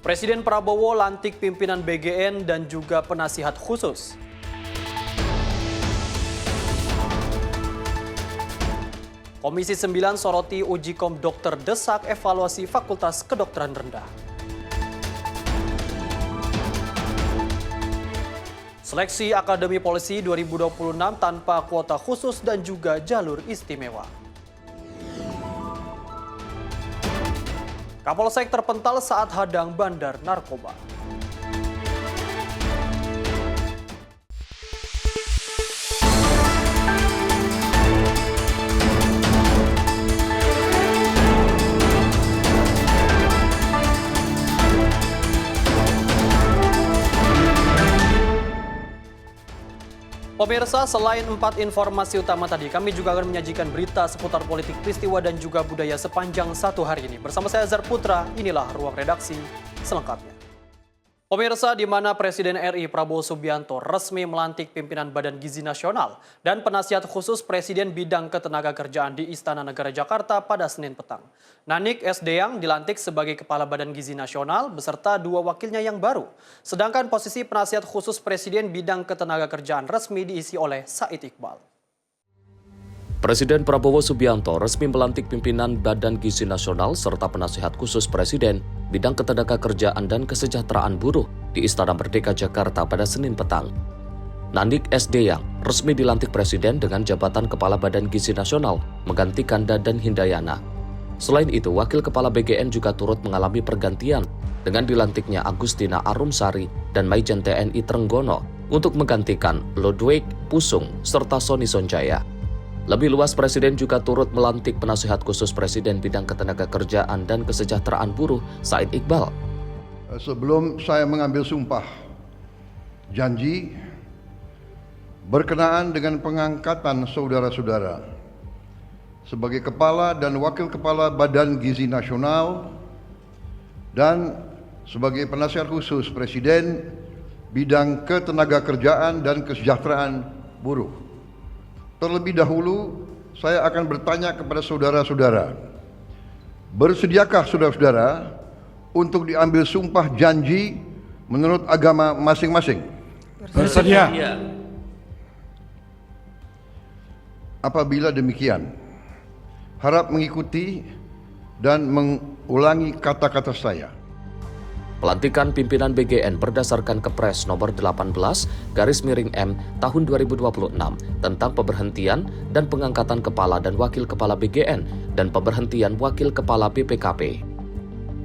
Presiden Prabowo lantik pimpinan BGN dan juga penasihat khusus. Komisi 9 soroti Ujikom dokter desak evaluasi Fakultas Kedokteran rendah. Seleksi Akademi Polisi 2026 tanpa kuota khusus dan juga jalur istimewa. Kapolsek terpental saat hadang bandar narkoba. Pemirsa, selain 4 informasi utama tadi, kami juga akan menyajikan berita seputar politik, peristiwa, dan juga budaya sepanjang satu hari ini. Bersama saya Azhar Putra, inilah Ruang Redaksi selengkapnya. Pemirsa, di mana Presiden RI Prabowo Subianto resmi melantik pimpinan Badan Gizi Nasional dan penasihat khusus Presiden bidang ketenagakerjaan di Istana Negara Jakarta pada Senin petang. Nanik S. Deyang dilantik sebagai Kepala Badan Gizi Nasional beserta 2 wakilnya yang baru. Sedangkan posisi penasihat khusus Presiden bidang ketenagakerjaan resmi diisi oleh Said Iqbal. Presiden Prabowo Subianto resmi melantik pimpinan Badan Gizi Nasional serta penasihat khusus Presiden bidang ketenagakerjaan dan kesejahteraan buruh di Istana Merdeka Jakarta pada Senin petang. Nanik S. Deyang resmi dilantik Presiden dengan jabatan Kepala Badan Gizi Nasional menggantikan Dadan Hindayana. Selain itu, Wakil Kepala BGN juga turut mengalami pergantian dengan dilantiknya Agustina Arumsari dan Maijen TNI Trenggono untuk menggantikan Ludwig Pusung serta Sony Sonjaya. Lebih luas, Presiden juga turut melantik penasihat khusus Presiden bidang ketenagakerjaan dan kesejahteraan buruh, Said Iqbal. Sebelum saya mengambil sumpah janji berkenaan dengan pengangkatan saudara-saudara sebagai Kepala dan Wakil Kepala Badan Gizi Nasional dan sebagai penasihat khusus Presiden bidang ketenagakerjaan dan kesejahteraan buruh. Terlebih dahulu, saya akan bertanya kepada saudara-saudara, bersediakah saudara-saudara untuk diambil sumpah janji menurut agama masing-masing? Bersedia. Apabila demikian, harap mengikuti dan mengulangi kata-kata saya. Pelantikan pimpinan BGN berdasarkan Kepres nomor 18/M tahun 2026 tentang pemberhentian dan pengangkatan kepala dan wakil kepala BGN dan pemberhentian wakil kepala BPKP.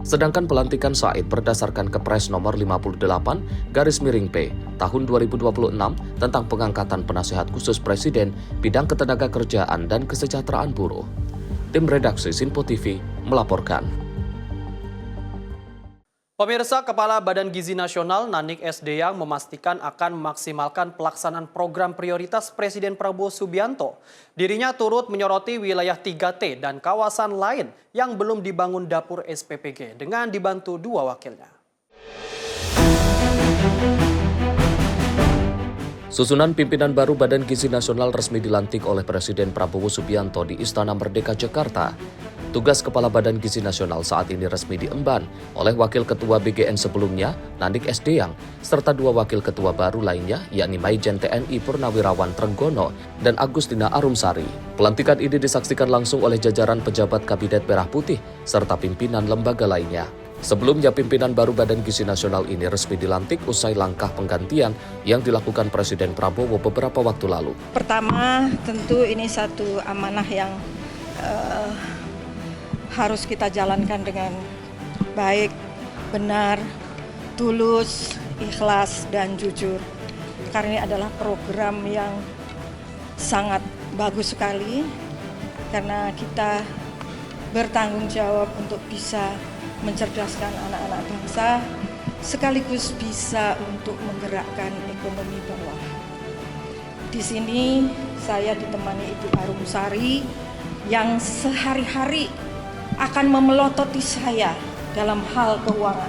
Sedangkan pelantikan Said berdasarkan Kepres nomor 58/P tahun 2026 tentang pengangkatan penasihat khusus Presiden bidang ketenagakerjaan dan kesejahteraan buruh. Tim redaksi Sinpo TV melaporkan. Pemirsa, Kepala Badan Gizi Nasional Nanik S. Deyang memastikan akan memaksimalkan pelaksanaan program prioritas Presiden Prabowo Subianto. Dirinya turut menyoroti wilayah 3T dan kawasan lain yang belum dibangun dapur SPPG dengan dibantu 2 wakilnya. Susunan pimpinan baru Badan Gizi Nasional resmi dilantik oleh Presiden Prabowo Subianto di Istana Merdeka Jakarta. Tugas Kepala Badan Gizi Nasional saat ini resmi diemban oleh Wakil Ketua BGN sebelumnya, Nanik S. Deyang, serta 2 Wakil Ketua baru lainnya, yakni Maijen TNI Purnawirawan Trenggono dan Agustina Arumsari. Pelantikan ini disaksikan langsung oleh jajaran pejabat Kabinet Merah Putih, serta pimpinan lembaga lainnya. Sebelumnya, pimpinan baru Badan Gizi Nasional ini resmi dilantik usai langkah penggantian yang dilakukan Presiden Prabowo beberapa waktu lalu. Pertama, tentu ini satu amanah yang harus kita jalankan dengan baik, benar, tulus, ikhlas, dan jujur. Karena ini adalah program yang sangat bagus sekali, karena kita bertanggung jawab untuk bisa mencerdaskan anak-anak bangsa, sekaligus bisa untuk menggerakkan ekonomi bawah. Di sini saya ditemani Ibu Arumsari yang sehari-hari akan memelototi saya dalam hal keuangan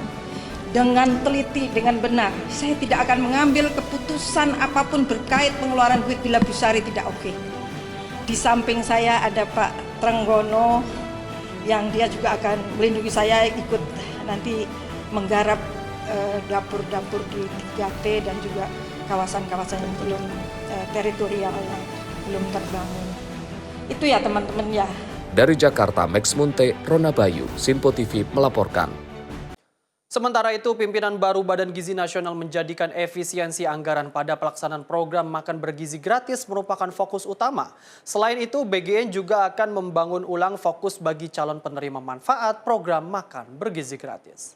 dengan teliti, dengan benar. Saya tidak akan mengambil keputusan apapun berkait pengeluaran duit bila Bu Sari tidak oke. Di samping saya ada Pak Trenggono yang dia juga akan melindungi saya, ikut nanti menggarap dapur-dapur di 3T dan juga kawasan-kawasan yang belum teritorial yang belum terbangun. Itu ya teman-teman ya. Dari Jakarta, Max Munte, Rona Bayu, Sinpo TV melaporkan. Sementara itu, pimpinan baru Badan Gizi Nasional menjadikan efisiensi anggaran pada pelaksanaan program makan bergizi gratis merupakan fokus utama. Selain itu, BGN juga akan membangun ulang fokus bagi calon penerima manfaat program makan bergizi gratis.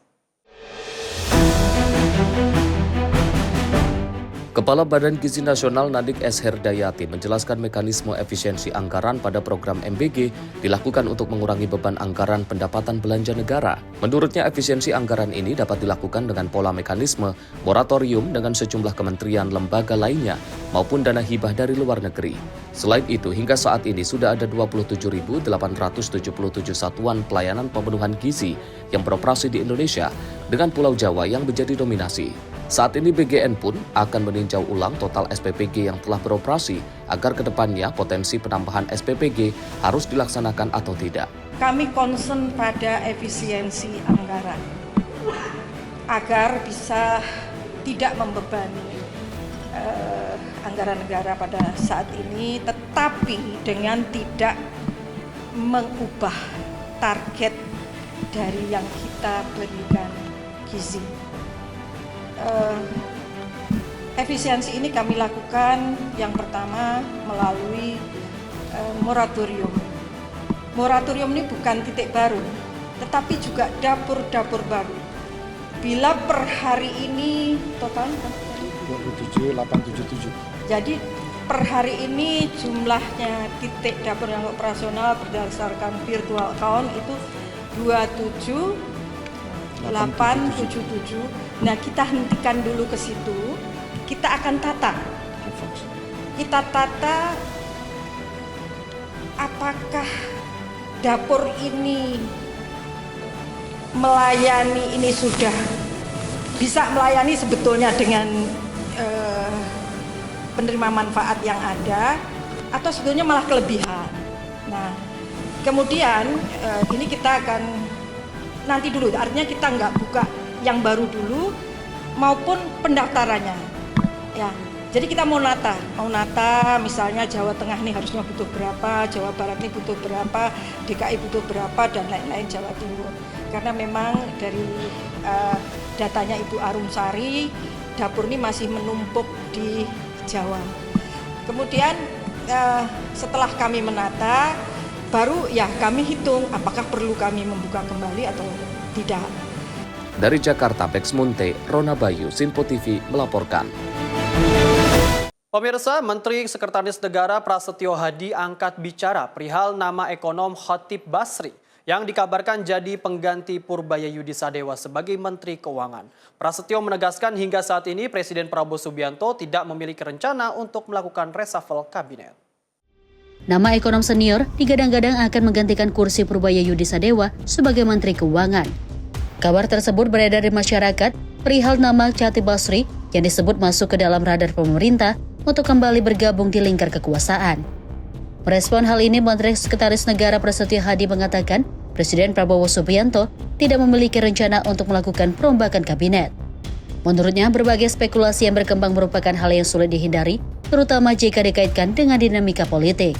Kepala Badan Gizi Nasional Nadik S. Herdayati menjelaskan mekanisme efisiensi anggaran pada program MBG dilakukan untuk mengurangi beban anggaran pendapatan belanja negara. Menurutnya efisiensi anggaran ini dapat dilakukan dengan pola mekanisme moratorium dengan sejumlah kementerian lembaga lainnya maupun dana hibah dari luar negeri. Selain itu, hingga saat ini sudah ada 27.877 satuan pelayanan pemenuhan gizi yang beroperasi di Indonesia dengan Pulau Jawa yang menjadi dominasi. Saat ini BGN pun akan meninjau ulang total SPPG yang telah beroperasi agar kedepannya potensi penambahan SPPG harus dilaksanakan atau tidak. Kami concern pada efisiensi anggaran agar bisa tidak membebani anggaran negara pada saat ini, tetapi dengan tidak mengubah target dari yang kita berikan gizi. Efisiensi ini kami lakukan yang pertama melalui moratorium. Moratorium ini bukan titik baru, tetapi juga dapur-dapur baru. Bila per hari ini totalnya 27.877. Jadi per hari ini jumlahnya titik dapur yang operasional berdasarkan virtual count itu 27.877. Nah, kita hentikan dulu ke situ. Kita akan tata. Kita tata apakah dapur ini melayani, ini sudah bisa melayani sebetulnya dengan penerima manfaat yang ada, atau sebetulnya malah kelebihan. Nah, kemudian ini kita akan nanti dulu, artinya kita nggak buka yang baru dulu maupun pendaftarannya ya. Jadi kita mau nata misalnya Jawa Tengah ini harusnya butuh berapa, Jawa Barat ini butuh berapa, DKI butuh berapa, dan lain-lain, Jawa Timur. Karena memang dari datanya Ibu Arumsari, dapur ini masih menumpuk di Jawa. Kemudian setelah kami menata, baru ya kami hitung apakah perlu kami membuka kembali atau tidak. Dari Jakarta, Max Munte, Rona Bayu, Sinpo TV melaporkan. Pemirsa, Menteri Sekretaris Negara Prasetyo Hadi angkat bicara perihal nama ekonom Khatib Basri yang dikabarkan jadi pengganti Purbaya Yudi Sadewa sebagai Menteri Keuangan. Prasetyo menegaskan hingga saat ini Presiden Prabowo Subianto tidak memiliki rencana untuk melakukan reshuffle kabinet. Nama ekonom senior digadang-gadang akan menggantikan kursi Purbaya Yudi Sadewa sebagai Menteri Keuangan. Kabar tersebut beredar di masyarakat perihal nama Khatib Basri yang disebut masuk ke dalam radar pemerintah untuk kembali bergabung di lingkar kekuasaan. Merespon hal ini, Menteri Sekretaris Negara Prasetyo Hadi mengatakan Presiden Prabowo Subianto tidak memiliki rencana untuk melakukan perombakan kabinet. Menurutnya, berbagai spekulasi yang berkembang merupakan hal yang sulit dihindari, terutama jika dikaitkan dengan dinamika politik.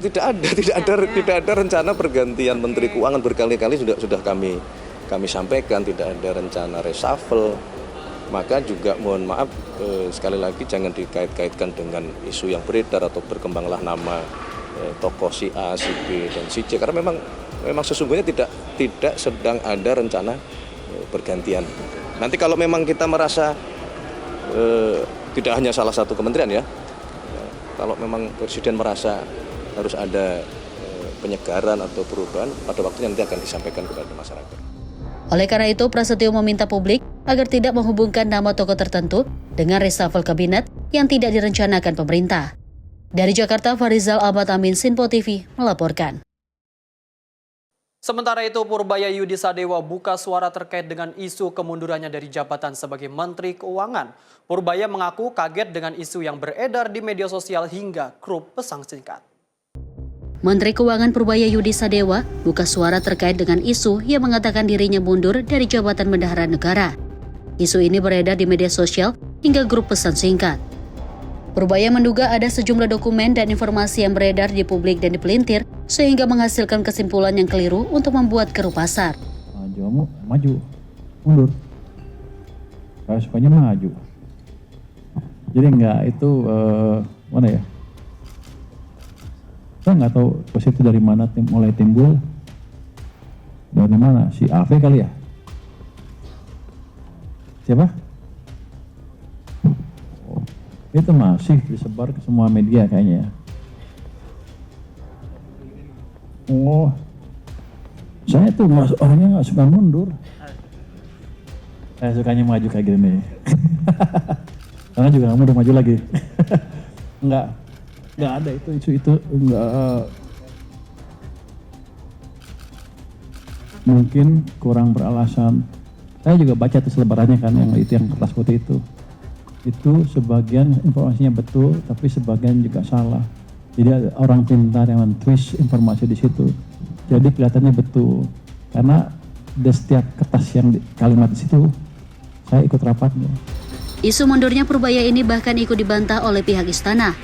Tidak ada rencana pergantian Menteri Keuangan, berkali-kali sudah kami sampaikan, tidak ada rencana reshuffle. Maka juga mohon maaf sekali lagi jangan dikait-kaitkan dengan isu yang beredar atau berkembanglah nama tokoh si A, si B, dan si C, karena memang sesungguhnya tidak sedang ada rencana pergantian. Nanti kalau memang kita merasa tidak hanya salah satu kementerian ya, kalau memang Presiden merasa harus ada penyegaran atau perubahan, pada waktunya nanti akan disampaikan kepada masyarakat. Oleh karena itu, Prasetyo meminta publik agar tidak menghubungkan nama tokoh tertentu dengan reshuffle kabinet yang tidak direncanakan pemerintah. Dari Jakarta, Farizal Ahmad Amin, Sinpo TV melaporkan. Sementara itu, Purbaya Yudi Sadewa buka suara terkait dengan isu kemundurannya dari jabatan sebagai Menteri Keuangan. Purbaya mengaku kaget dengan isu yang beredar di media sosial hingga grup pesan singkat. Menteri Keuangan Purbaya Yudi Sadewa buka suara terkait dengan isu yang mengatakan dirinya mundur dari jabatan bendahara negara. Isu ini beredar di media sosial hingga grup pesan singkat. Purbaya menduga ada sejumlah dokumen dan informasi yang beredar di publik dan dipelintir sehingga menghasilkan kesimpulan yang keliru untuk membuat keruh pasar. Maju, mundur. Saya sukanya maju. Jadi enggak itu mana ya? Saya nggak tahu positif dari mana mulai timbul. Dari mana? Si AV kali ya? Siapa? Oh, itu masih disebar ke semua media kayaknya ya. Oh, saya tuh orangnya nggak suka mundur. Saya sukanya maju kayak gini. Karena juga kamu udah maju lagi. Nggak ada itu enggak. Mungkin kurang beralasan. Saya juga baca tuh selebarannya kan yang kertas putih itu. Itu sebagian informasinya betul, tapi sebagian juga salah. Jadi ada orang pintar yang men-twist informasi di situ. Jadi kelihatannya betul. Karena di setiap kertas yang kalimat di situ, saya ikut rapatnya. Isu mundurnya Purbaya ini bahkan ikut dibantah oleh pihak istana.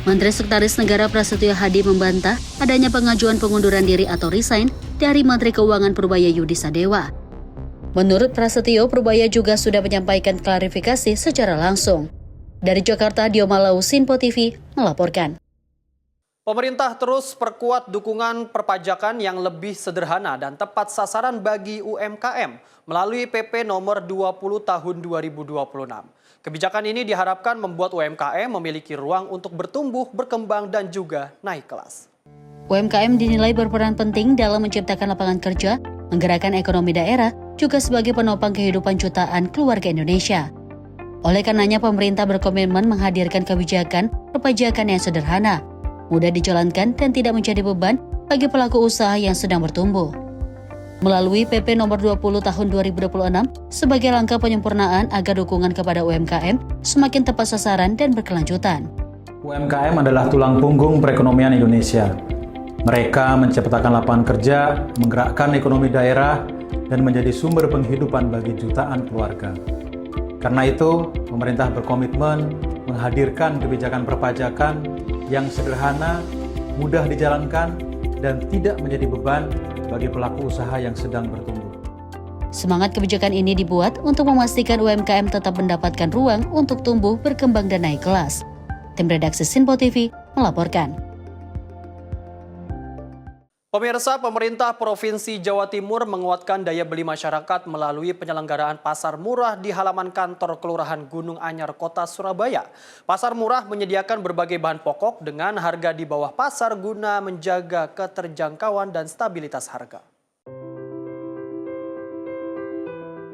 Menteri Sekretaris Negara Prasetyo Hadi membantah adanya pengajuan pengunduran diri atau resign dari Menteri Keuangan Purbaya Yudi Sadewa. Menurut Prasetyo, Purbaya juga sudah menyampaikan klarifikasi secara langsung. Dari Jakarta, Dio Malau, Sinpo TV melaporkan. Pemerintah terus perkuat dukungan perpajakan yang lebih sederhana dan tepat sasaran bagi UMKM melalui PP nomor 20 tahun 2026. Kebijakan ini diharapkan membuat UMKM memiliki ruang untuk bertumbuh, berkembang, dan juga naik kelas. UMKM dinilai berperan penting dalam menciptakan lapangan kerja, menggerakkan ekonomi daerah, juga sebagai penopang kehidupan jutaan keluarga Indonesia. Oleh karenanya, pemerintah berkomitmen menghadirkan kebijakan perpajakan yang sederhana, mudah dijalankan, dan tidak menjadi beban bagi pelaku usaha yang sedang bertumbuh. Melalui PP nomor 20 tahun 2026 sebagai langkah penyempurnaan agar dukungan kepada UMKM semakin tepat sasaran dan berkelanjutan. UMKM adalah tulang punggung perekonomian Indonesia. Mereka menciptakan lapangan kerja, menggerakkan ekonomi daerah, dan menjadi sumber penghidupan bagi jutaan keluarga. Karena itu, pemerintah berkomitmen menghadirkan kebijakan perpajakan yang sederhana, mudah dijalankan, dan tidak menjadi beban bagi pelaku usaha yang sedang bertumbuh. Semangat kebijakan ini dibuat untuk memastikan UMKM tetap mendapatkan ruang untuk tumbuh, berkembang, dan naik kelas. Tim redaksi Sinpo TV melaporkan. Pemirsa, pemerintah Provinsi Jawa Timur menguatkan daya beli masyarakat melalui penyelenggaraan pasar murah di halaman kantor Kelurahan Gunung Anyar, Kota Surabaya. Pasar murah menyediakan berbagai bahan pokok dengan harga di bawah pasar guna menjaga keterjangkauan dan stabilitas harga.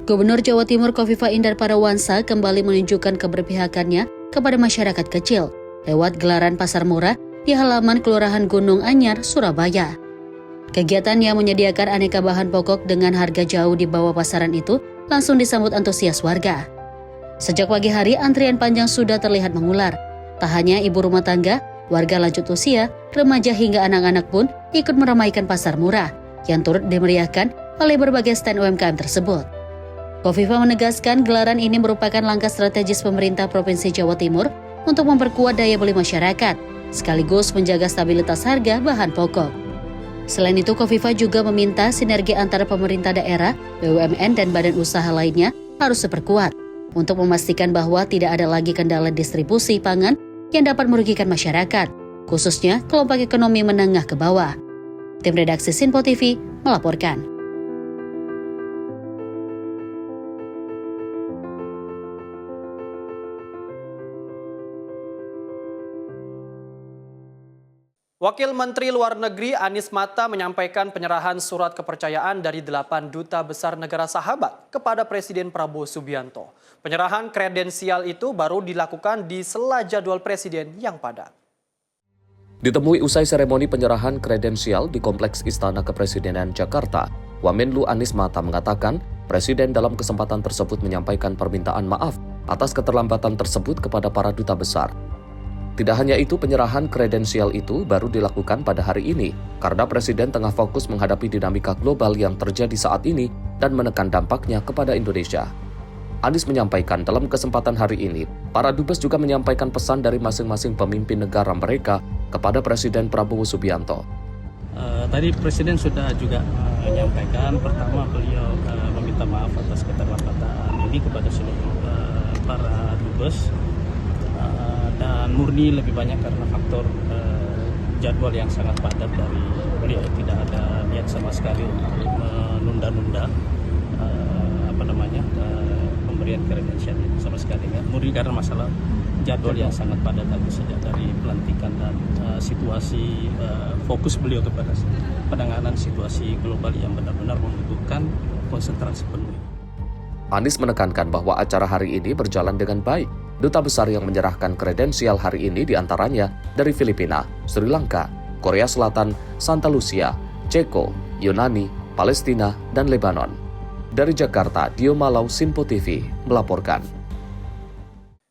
Gubernur Jawa Timur Kofifa Indar Parawansa kembali menunjukkan keberpihakannya kepada masyarakat kecil lewat gelaran pasar murah di halaman Kelurahan Gunung Anyar, Surabaya. Kegiatan yang menyediakan aneka bahan pokok dengan harga jauh di bawah pasaran itu langsung disambut antusias warga. Sejak pagi hari, antrian panjang sudah terlihat mengular. Tak hanya ibu rumah tangga, warga lanjut usia, remaja hingga anak-anak pun ikut meramaikan pasar murah yang turut dimeriahkan oleh berbagai stand UMKM tersebut. Kofifa menegaskan gelaran ini merupakan langkah strategis pemerintah Provinsi Jawa Timur untuk memperkuat daya beli masyarakat, sekaligus menjaga stabilitas harga bahan pokok. Selain itu, Kofifa juga meminta sinergi antara pemerintah daerah, BUMN, dan badan usaha lainnya harus diperkuat untuk memastikan bahwa tidak ada lagi kendala distribusi pangan yang dapat merugikan masyarakat, khususnya kelompok ekonomi menengah ke bawah. Tim redaksi Sinpo TV melaporkan. Wakil Menteri Luar Negeri Anies Mata menyampaikan penyerahan surat kepercayaan dari 8 duta besar negara sahabat kepada Presiden Prabowo Subianto. Penyerahan kredensial itu baru dilakukan di sela jadwal Presiden yang padat. Ditemui usai seremoni penyerahan kredensial di Kompleks Istana Kepresidenan Jakarta, Wamenlu Anies Mata mengatakan Presiden dalam kesempatan tersebut menyampaikan permintaan maaf atas keterlambatan tersebut kepada para duta besar. Tidak hanya itu, penyerahan kredensial itu baru dilakukan pada hari ini karena Presiden tengah fokus menghadapi dinamika global yang terjadi saat ini dan menekan dampaknya kepada Indonesia. Anies menyampaikan dalam kesempatan hari ini, para dubes juga menyampaikan pesan dari masing-masing pemimpin negara mereka kepada Presiden Prabowo Subianto. Tadi Presiden sudah juga menyampaikan, pertama beliau meminta maaf atas keterlambatan ini kepada seluruh para dubes. Dan murni lebih banyak karena faktor jadwal yang sangat padat dari beliau, tidak ada niat sama sekali untuk menunda-nunda pemberian kredensial sama sekali, kan? Murni karena masalah jadwal yang sangat padat tadi sejak dari pelantikan dan situasi fokus beliau kepada penanganan situasi global yang benar-benar membutuhkan konsentrasi penuh. Anies menekankan bahwa acara hari ini berjalan dengan baik. Duta besar yang menyerahkan kredensial hari ini diantaranya dari Filipina, Sri Lanka, Korea Selatan, Santa Lucia, Ceko, Yunani, Palestina, dan Lebanon. Dari Jakarta, Dio Malau, Sinpo TV, melaporkan.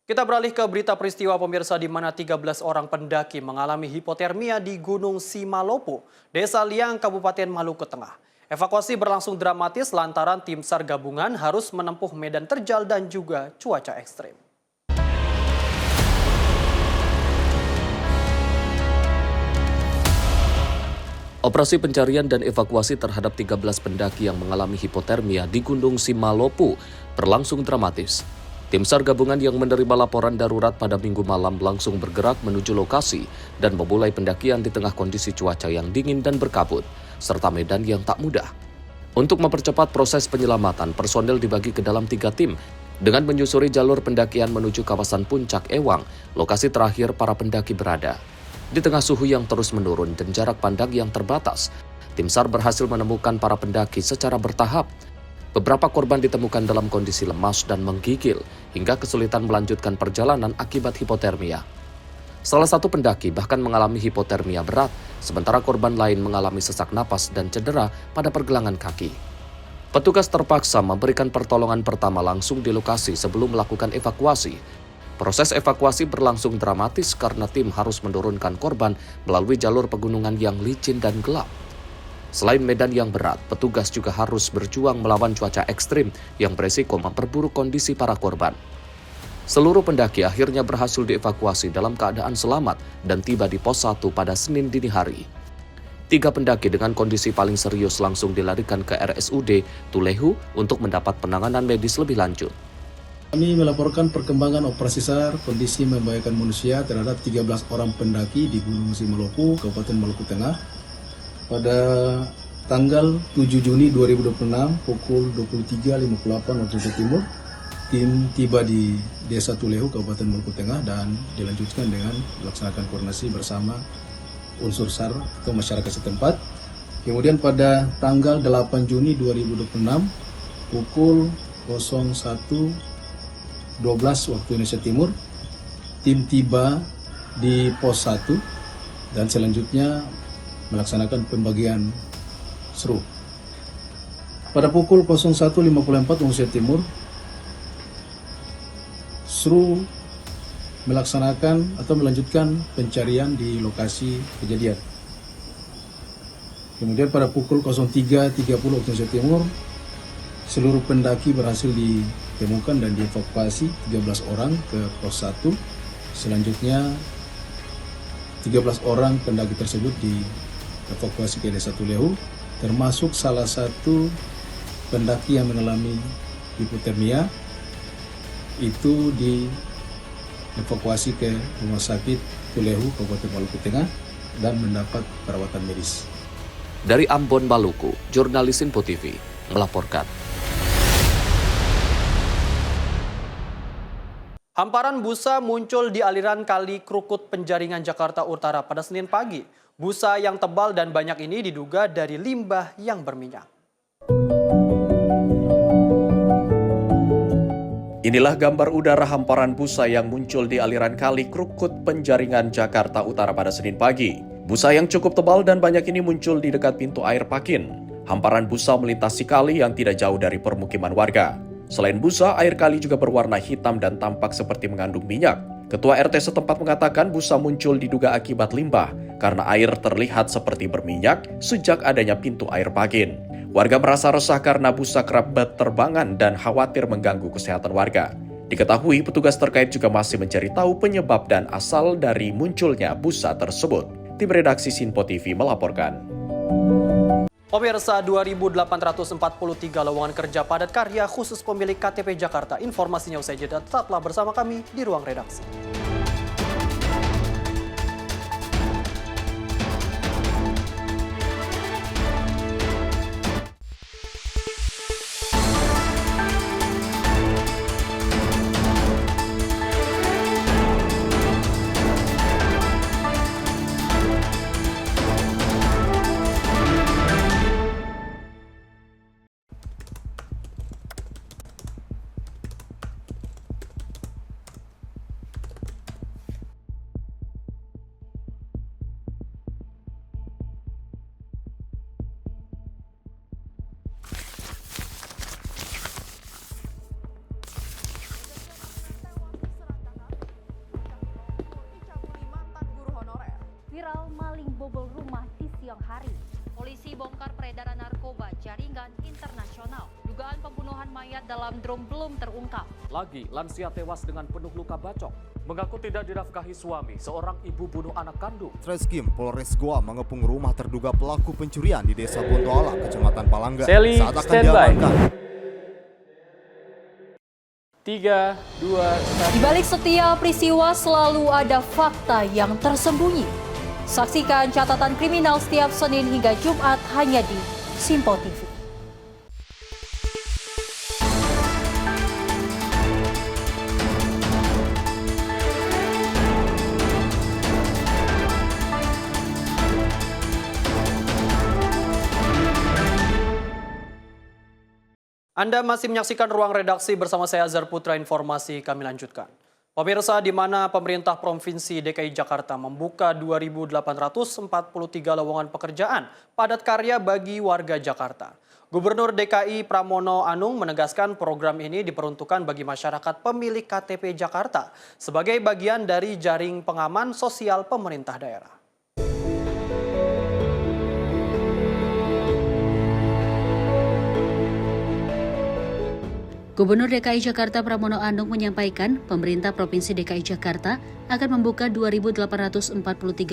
Kita beralih ke berita peristiwa pemirsa di mana 13 orang pendaki mengalami hipotermia di Gunung Simalopo, Desa Liang, Kabupaten Maluku Tengah. Evakuasi berlangsung dramatis lantaran tim SAR gabungan harus menempuh medan terjal dan juga cuaca ekstrim. Operasi pencarian dan evakuasi terhadap 13 pendaki yang mengalami hipotermia di Gunung Simalopo berlangsung dramatis. Tim SAR gabungan yang menerima laporan darurat pada Minggu malam langsung bergerak menuju lokasi dan memulai pendakian di tengah kondisi cuaca yang dingin dan berkabut, serta medan yang tak mudah. Untuk mempercepat proses penyelamatan, personel dibagi ke dalam 3 tim dengan menyusuri jalur pendakian menuju kawasan Puncak Ewang, lokasi terakhir para pendaki berada. Di tengah suhu yang terus menurun dan jarak pandang yang terbatas, tim SAR berhasil menemukan para pendaki secara bertahap. Beberapa korban ditemukan dalam kondisi lemas dan menggigil hingga kesulitan melanjutkan perjalanan akibat hipotermia. Salah satu pendaki bahkan mengalami hipotermia berat, sementara korban lain mengalami sesak napas dan cedera pada pergelangan kaki. Petugas terpaksa memberikan pertolongan pertama langsung di lokasi sebelum melakukan evakuasi. Proses evakuasi berlangsung dramatis karena tim harus menurunkan korban melalui jalur pegunungan yang licin dan gelap. Selain medan yang berat, petugas juga harus berjuang melawan cuaca ekstrim yang beresiko memperburuk kondisi para korban. Seluruh pendaki akhirnya berhasil dievakuasi dalam keadaan selamat dan tiba di pos 1 pada Senin dini hari. 3 pendaki dengan kondisi paling serius langsung dilarikan ke RSUD Tulehu untuk mendapat penanganan medis lebih lanjut. Kami melaporkan perkembangan operasi SAR kondisi membahayakan manusia terhadap 13 orang pendaki di Gunung Simalopo, Kabupaten Maluku Tengah pada tanggal 7 Juni 2026 pukul 23.58 waktu Indonesia Timur. Tim tiba di Desa Tulehu, Kabupaten Maluku Tengah dan dilanjutkan dengan melaksanakan koordinasi bersama unsur SAR atau masyarakat setempat. Kemudian pada tanggal 8 Juni 2026 pukul 01.12 waktu Indonesia Timur, tim tiba di pos 1 dan selanjutnya melaksanakan pembagian seru. Pada pukul 01.54 waktu Indonesia Timur, seru melaksanakan atau melanjutkan pencarian di lokasi kejadian. Kemudian pada pukul 03.30 waktu Indonesia Timur, seluruh pendaki berhasil ditemukan dan dievakuasi 13 orang ke pos 1. Selanjutnya 13 orang pendaki tersebut dievakuasi ke Desa Tulehu, termasuk salah satu pendaki yang mengalami hipotermia itu dievakuasi ke Rumah Sakit Tulehu, Kabupaten Maluku Tengah dan mendapat perawatan medis. Dari Ambon, Maluku, jurnalis Sinpo TV melaporkan. Hamparan busa muncul di aliran Kali Krukut Penjaringan, Jakarta Utara pada Senin pagi. Busa yang tebal dan banyak ini diduga dari limbah yang berminyak. Inilah gambar udara hamparan busa yang muncul di aliran Kali Krukut Penjaringan, Jakarta Utara pada Senin pagi. Busa yang cukup tebal dan banyak ini muncul di dekat pintu air Pakin. Hamparan busa melintasi kali yang tidak jauh dari permukiman warga. Selain busa, air kali juga berwarna hitam dan tampak seperti mengandung minyak. Ketua RT setempat mengatakan busa muncul diduga akibat limbah karena air terlihat seperti berminyak sejak adanya pintu air Pagin. Warga merasa resah karena busa kerap berterbangan dan khawatir mengganggu kesehatan warga. Diketahui petugas terkait juga masih mencari tahu penyebab dan asal dari munculnya busa tersebut. Tim redaksi Sinpo TV melaporkan. Pemirsa, 2.843 lowongan kerja padat karya khusus pemilik KTP Jakarta. Informasinya usai jeda, tetaplah bersama kami di Ruang Redaksi. Viral maling bobol rumah di siang hari. Polisi bongkar peredaran narkoba jaringan internasional. Dugaan pembunuhan mayat dalam drum belum terungkap. Lagi, lansia tewas dengan penuh luka bacok. Mengaku tidak dinafkahi suami, seorang ibu bunuh anak kandung. Treskrim Polres Goa mengepung rumah terduga pelaku pencurian di Desa Bontoala, Kecamatan Palangga. Sally, saat akan standby. diamankan. 3, 2, 1. Di balik setiap peristiwa selalu ada fakta yang tersembunyi. Saksikan catatan kriminal setiap Senin hingga Jumat hanya di Sinpo TV. Anda masih menyaksikan Ruang Redaksi bersama saya Azhar Putra. Informasi kami lanjutkan. Pemirsa, di mana pemerintah Provinsi DKI Jakarta membuka 2.843 lowongan pekerjaan padat karya bagi warga Jakarta. Gubernur DKI Pramono Anung menegaskan program ini diperuntukkan bagi masyarakat pemilik KTP Jakarta sebagai bagian dari jaring pengaman sosial pemerintah daerah. Gubernur DKI Jakarta Pramono Anung menyampaikan pemerintah Provinsi DKI Jakarta akan membuka 2.843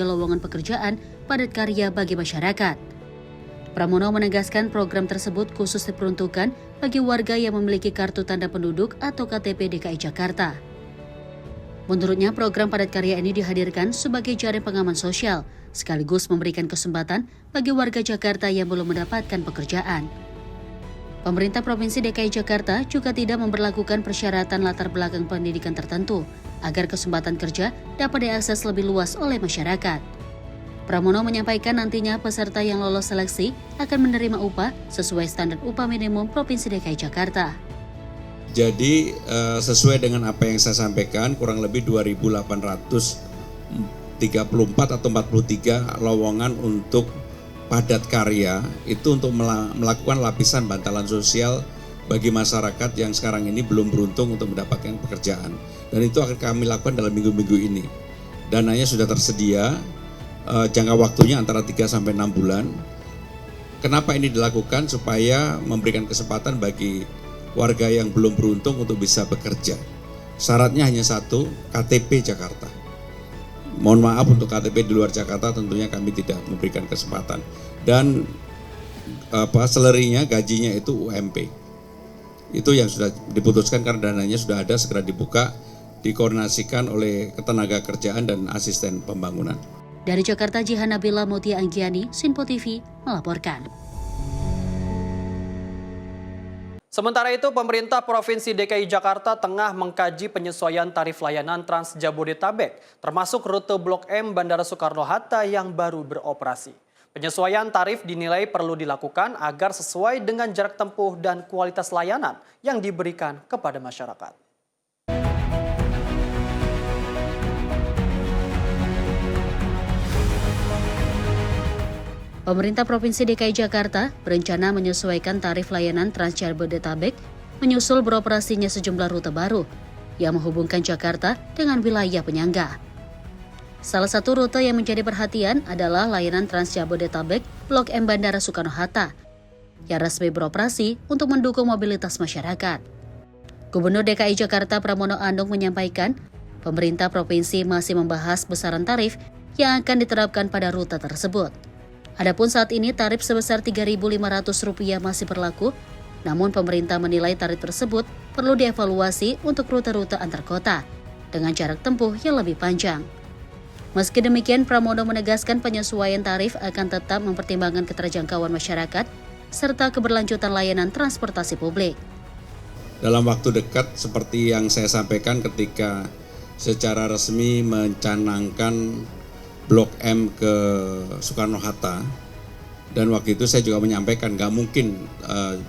lowongan pekerjaan padat karya bagi masyarakat. Pramono menegaskan program tersebut khusus diperuntukkan bagi warga yang memiliki kartu tanda penduduk atau KTP DKI Jakarta. Menurutnya program padat karya ini dihadirkan sebagai jaring pengaman sosial, sekaligus memberikan kesempatan bagi warga Jakarta yang belum mendapatkan pekerjaan. Pemerintah Provinsi DKI Jakarta juga tidak memberlakukan persyaratan latar belakang pendidikan tertentu agar kesempatan kerja dapat diakses lebih luas oleh masyarakat. Pramono menyampaikan nantinya peserta yang lolos seleksi akan menerima upah sesuai standar upah minimum Provinsi DKI Jakarta. Jadi sesuai dengan apa yang saya sampaikan, kurang lebih 2.834 atau 43 lowongan untuk padat karya itu untuk melakukan lapisan bantalan sosial bagi masyarakat yang sekarang ini belum beruntung untuk mendapatkan pekerjaan. Dan itu akan kami lakukan dalam minggu-minggu ini. Dananya sudah tersedia, jangka waktunya antara 3-6 bulan. Kenapa ini dilakukan? Supaya memberikan kesempatan bagi warga yang belum beruntung untuk bisa bekerja. Syaratnya hanya satu, KTP Jakarta. Mohon maaf untuk KTP di luar Jakarta tentunya kami tidak memberikan kesempatan. Dan salary-nya, gajinya itu UMP. Itu yang sudah diputuskan karena dananya sudah ada, segera dibuka, dikoordinasikan oleh ketenaga kerjaan dan asisten pembangunan. Dari Jakarta, Jihan Nabila Mutia Anggiani, Sinpo TV melaporkan. Sementara itu, pemerintah Provinsi DKI Jakarta tengah mengkaji penyesuaian tarif layanan Trans Jabodetabek, termasuk rute Blok M Bandara Soekarno-Hatta yang baru beroperasi. Penyesuaian tarif dinilai perlu dilakukan agar sesuai dengan jarak tempuh dan kualitas layanan yang diberikan kepada masyarakat. Pemerintah Provinsi DKI Jakarta berencana menyesuaikan tarif layanan Trans Jabodetabek menyusul beroperasinya sejumlah rute baru. yang menghubungkan Jakarta dengan wilayah penyangga. Salah satu rute yang menjadi perhatian adalah layanan Trans Jabodetabek Blok M Bandara Soekarno-Hatta yang resmi beroperasi untuk mendukung mobilitas masyarakat. Gubernur DKI Jakarta Pramono Anung menyampaikan, pemerintah provinsi masih membahas besaran tarif yang akan diterapkan pada rute tersebut. Adapun saat ini tarif sebesar Rp3.500 masih berlaku, namun pemerintah menilai tarif tersebut perlu dievaluasi untuk rute-rute antar kota dengan jarak tempuh yang lebih panjang. Meski demikian, Pramono menegaskan penyesuaian tarif akan tetap mempertimbangkan keterjangkauan masyarakat serta keberlanjutan layanan transportasi publik. Dalam waktu dekat, seperti yang saya sampaikan ketika secara resmi mencanangkan Blok M ke Soekarno-Hatta, dan waktu itu saya juga menyampaikan nggak mungkin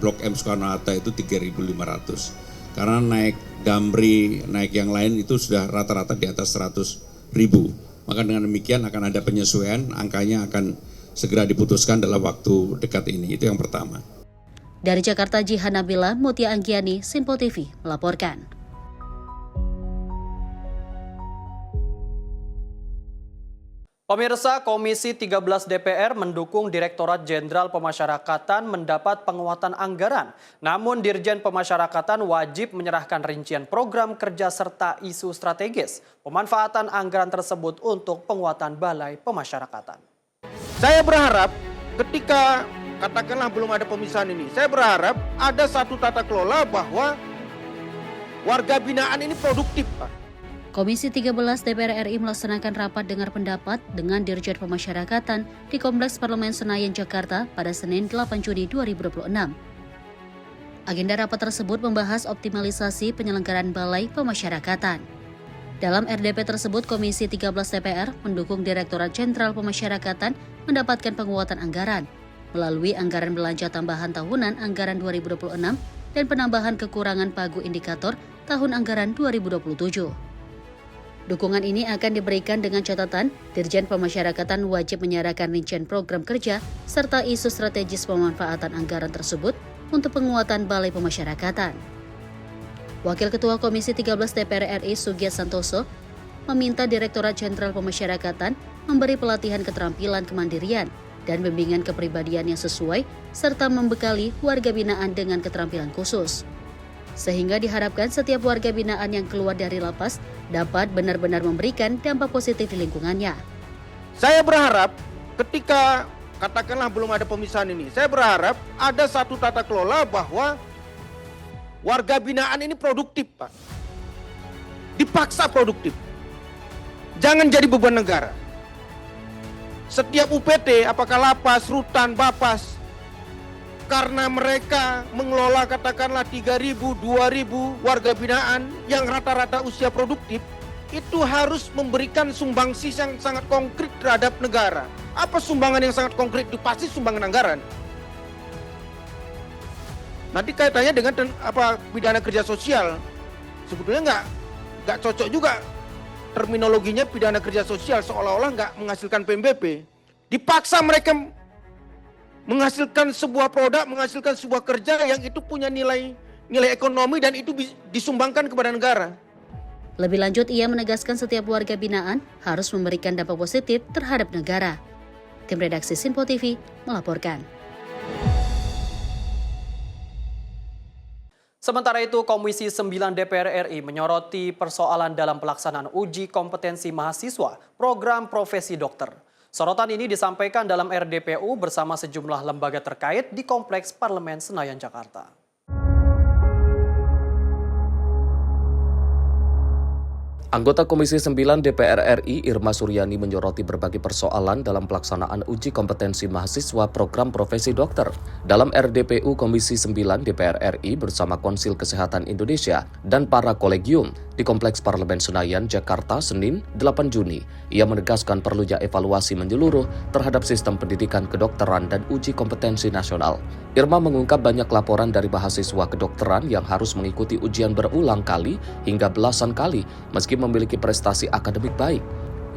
Blok M Soekarno-Hatta itu 3.500 karena naik Damri, naik yang lain itu sudah rata-rata di atas 100.000. Maka dengan demikian akan ada penyesuaian, angkanya akan segera diputuskan dalam waktu dekat ini. Itu yang pertama. Dari Jakarta, Jihan Nabila, Mutia Anggiani, Simpo TV melaporkan. Pemirsa, Komisi 13 DPR mendukung Direktorat Jenderal Pemasyarakatan mendapat penguatan anggaran. Namun Dirjen Pemasyarakatan wajib menyerahkan rincian program kerja serta isu strategis pemanfaatan anggaran tersebut untuk penguatan Balai Pemasyarakatan. Saya berharap ketika katakanlah belum ada pemisahan ini, saya berharap ada satu tata kelola bahwa warga binaan ini produktif, Pak. Komisi 13 DPR RI melaksanakan rapat dengar pendapat dengan Dirjen Pemasyarakatan di Kompleks Parlemen Senayan, Jakarta pada Senin 8 Juni 2026. Agenda rapat tersebut membahas optimalisasi penyelenggaraan Balai Pemasyarakatan. Dalam RDP tersebut, Komisi 13 DPR mendukung Direktorat Jenderal Pemasyarakatan mendapatkan penguatan anggaran melalui anggaran belanja tambahan tahunan anggaran 2026 dan penambahan kekurangan pagu indikator tahun anggaran 2027. Dukungan ini akan diberikan dengan catatan Dirjen Pemasyarakatan wajib menyerahkan rincian program kerja serta isu strategis pemanfaatan anggaran tersebut untuk penguatan Balai Pemasyarakatan. Wakil Ketua Komisi 13 DPR RI Sugiat Santoso meminta Direktorat Jenderal Pemasyarakatan memberi pelatihan keterampilan kemandirian dan bimbingan kepribadian yang sesuai serta membekali warga binaan dengan keterampilan khusus. Sehingga diharapkan setiap warga binaan yang keluar dari lapas dapat benar-benar memberikan dampak positif di lingkungannya. Saya berharap ketika katakanlah belum ada pemisahan ini, saya berharap ada satu tata kelola bahwa warga binaan ini produktif, Pak. Dipaksa produktif. Jangan jadi beban negara. Setiap UPT, apakah lapas, rutan, bapas, karena mereka mengelola katakanlah 3.000, 2.000 warga binaan yang rata-rata usia produktif, itu harus memberikan sumbangsi yang sangat konkret terhadap negara. Apa sumbangan yang sangat konkret itu? Pasti sumbangan anggaran. Nanti kaitannya dengan pidana kerja sosial. Sebetulnya nggak cocok juga terminologinya pidana kerja sosial, seolah-olah nggak menghasilkan PMBP. Dipaksa mereka menghasilkan sebuah produk, menghasilkan sebuah kerja yang itu punya nilai ekonomi dan itu disumbangkan kepada negara. Lebih lanjut, ia menegaskan setiap warga binaan harus memberikan dampak positif terhadap negara. Tim redaksi Simpo TV melaporkan. Sementara itu, Komisi 9 DPR RI menyoroti persoalan dalam pelaksanaan uji kompetensi mahasiswa program profesi dokter. Sorotan ini disampaikan dalam RDPU bersama sejumlah lembaga terkait di Kompleks Parlemen Senayan, Jakarta. Anggota Komisi 9 DPR RI Irma Suryani menyoroti berbagai persoalan dalam pelaksanaan uji kompetensi mahasiswa program profesi dokter. Dalam RDPU Komisi 9 DPR RI bersama Konsil Kesehatan Indonesia dan para kolegium di Kompleks Parlemen Senayan, Jakarta, Senin 8 Juni, ia menegaskan perlunya evaluasi menyeluruh terhadap sistem pendidikan kedokteran dan uji kompetensi nasional. Irma mengungkap banyak laporan dari mahasiswa kedokteran yang harus mengikuti ujian berulang kali hingga belasan kali meski memiliki prestasi akademik baik.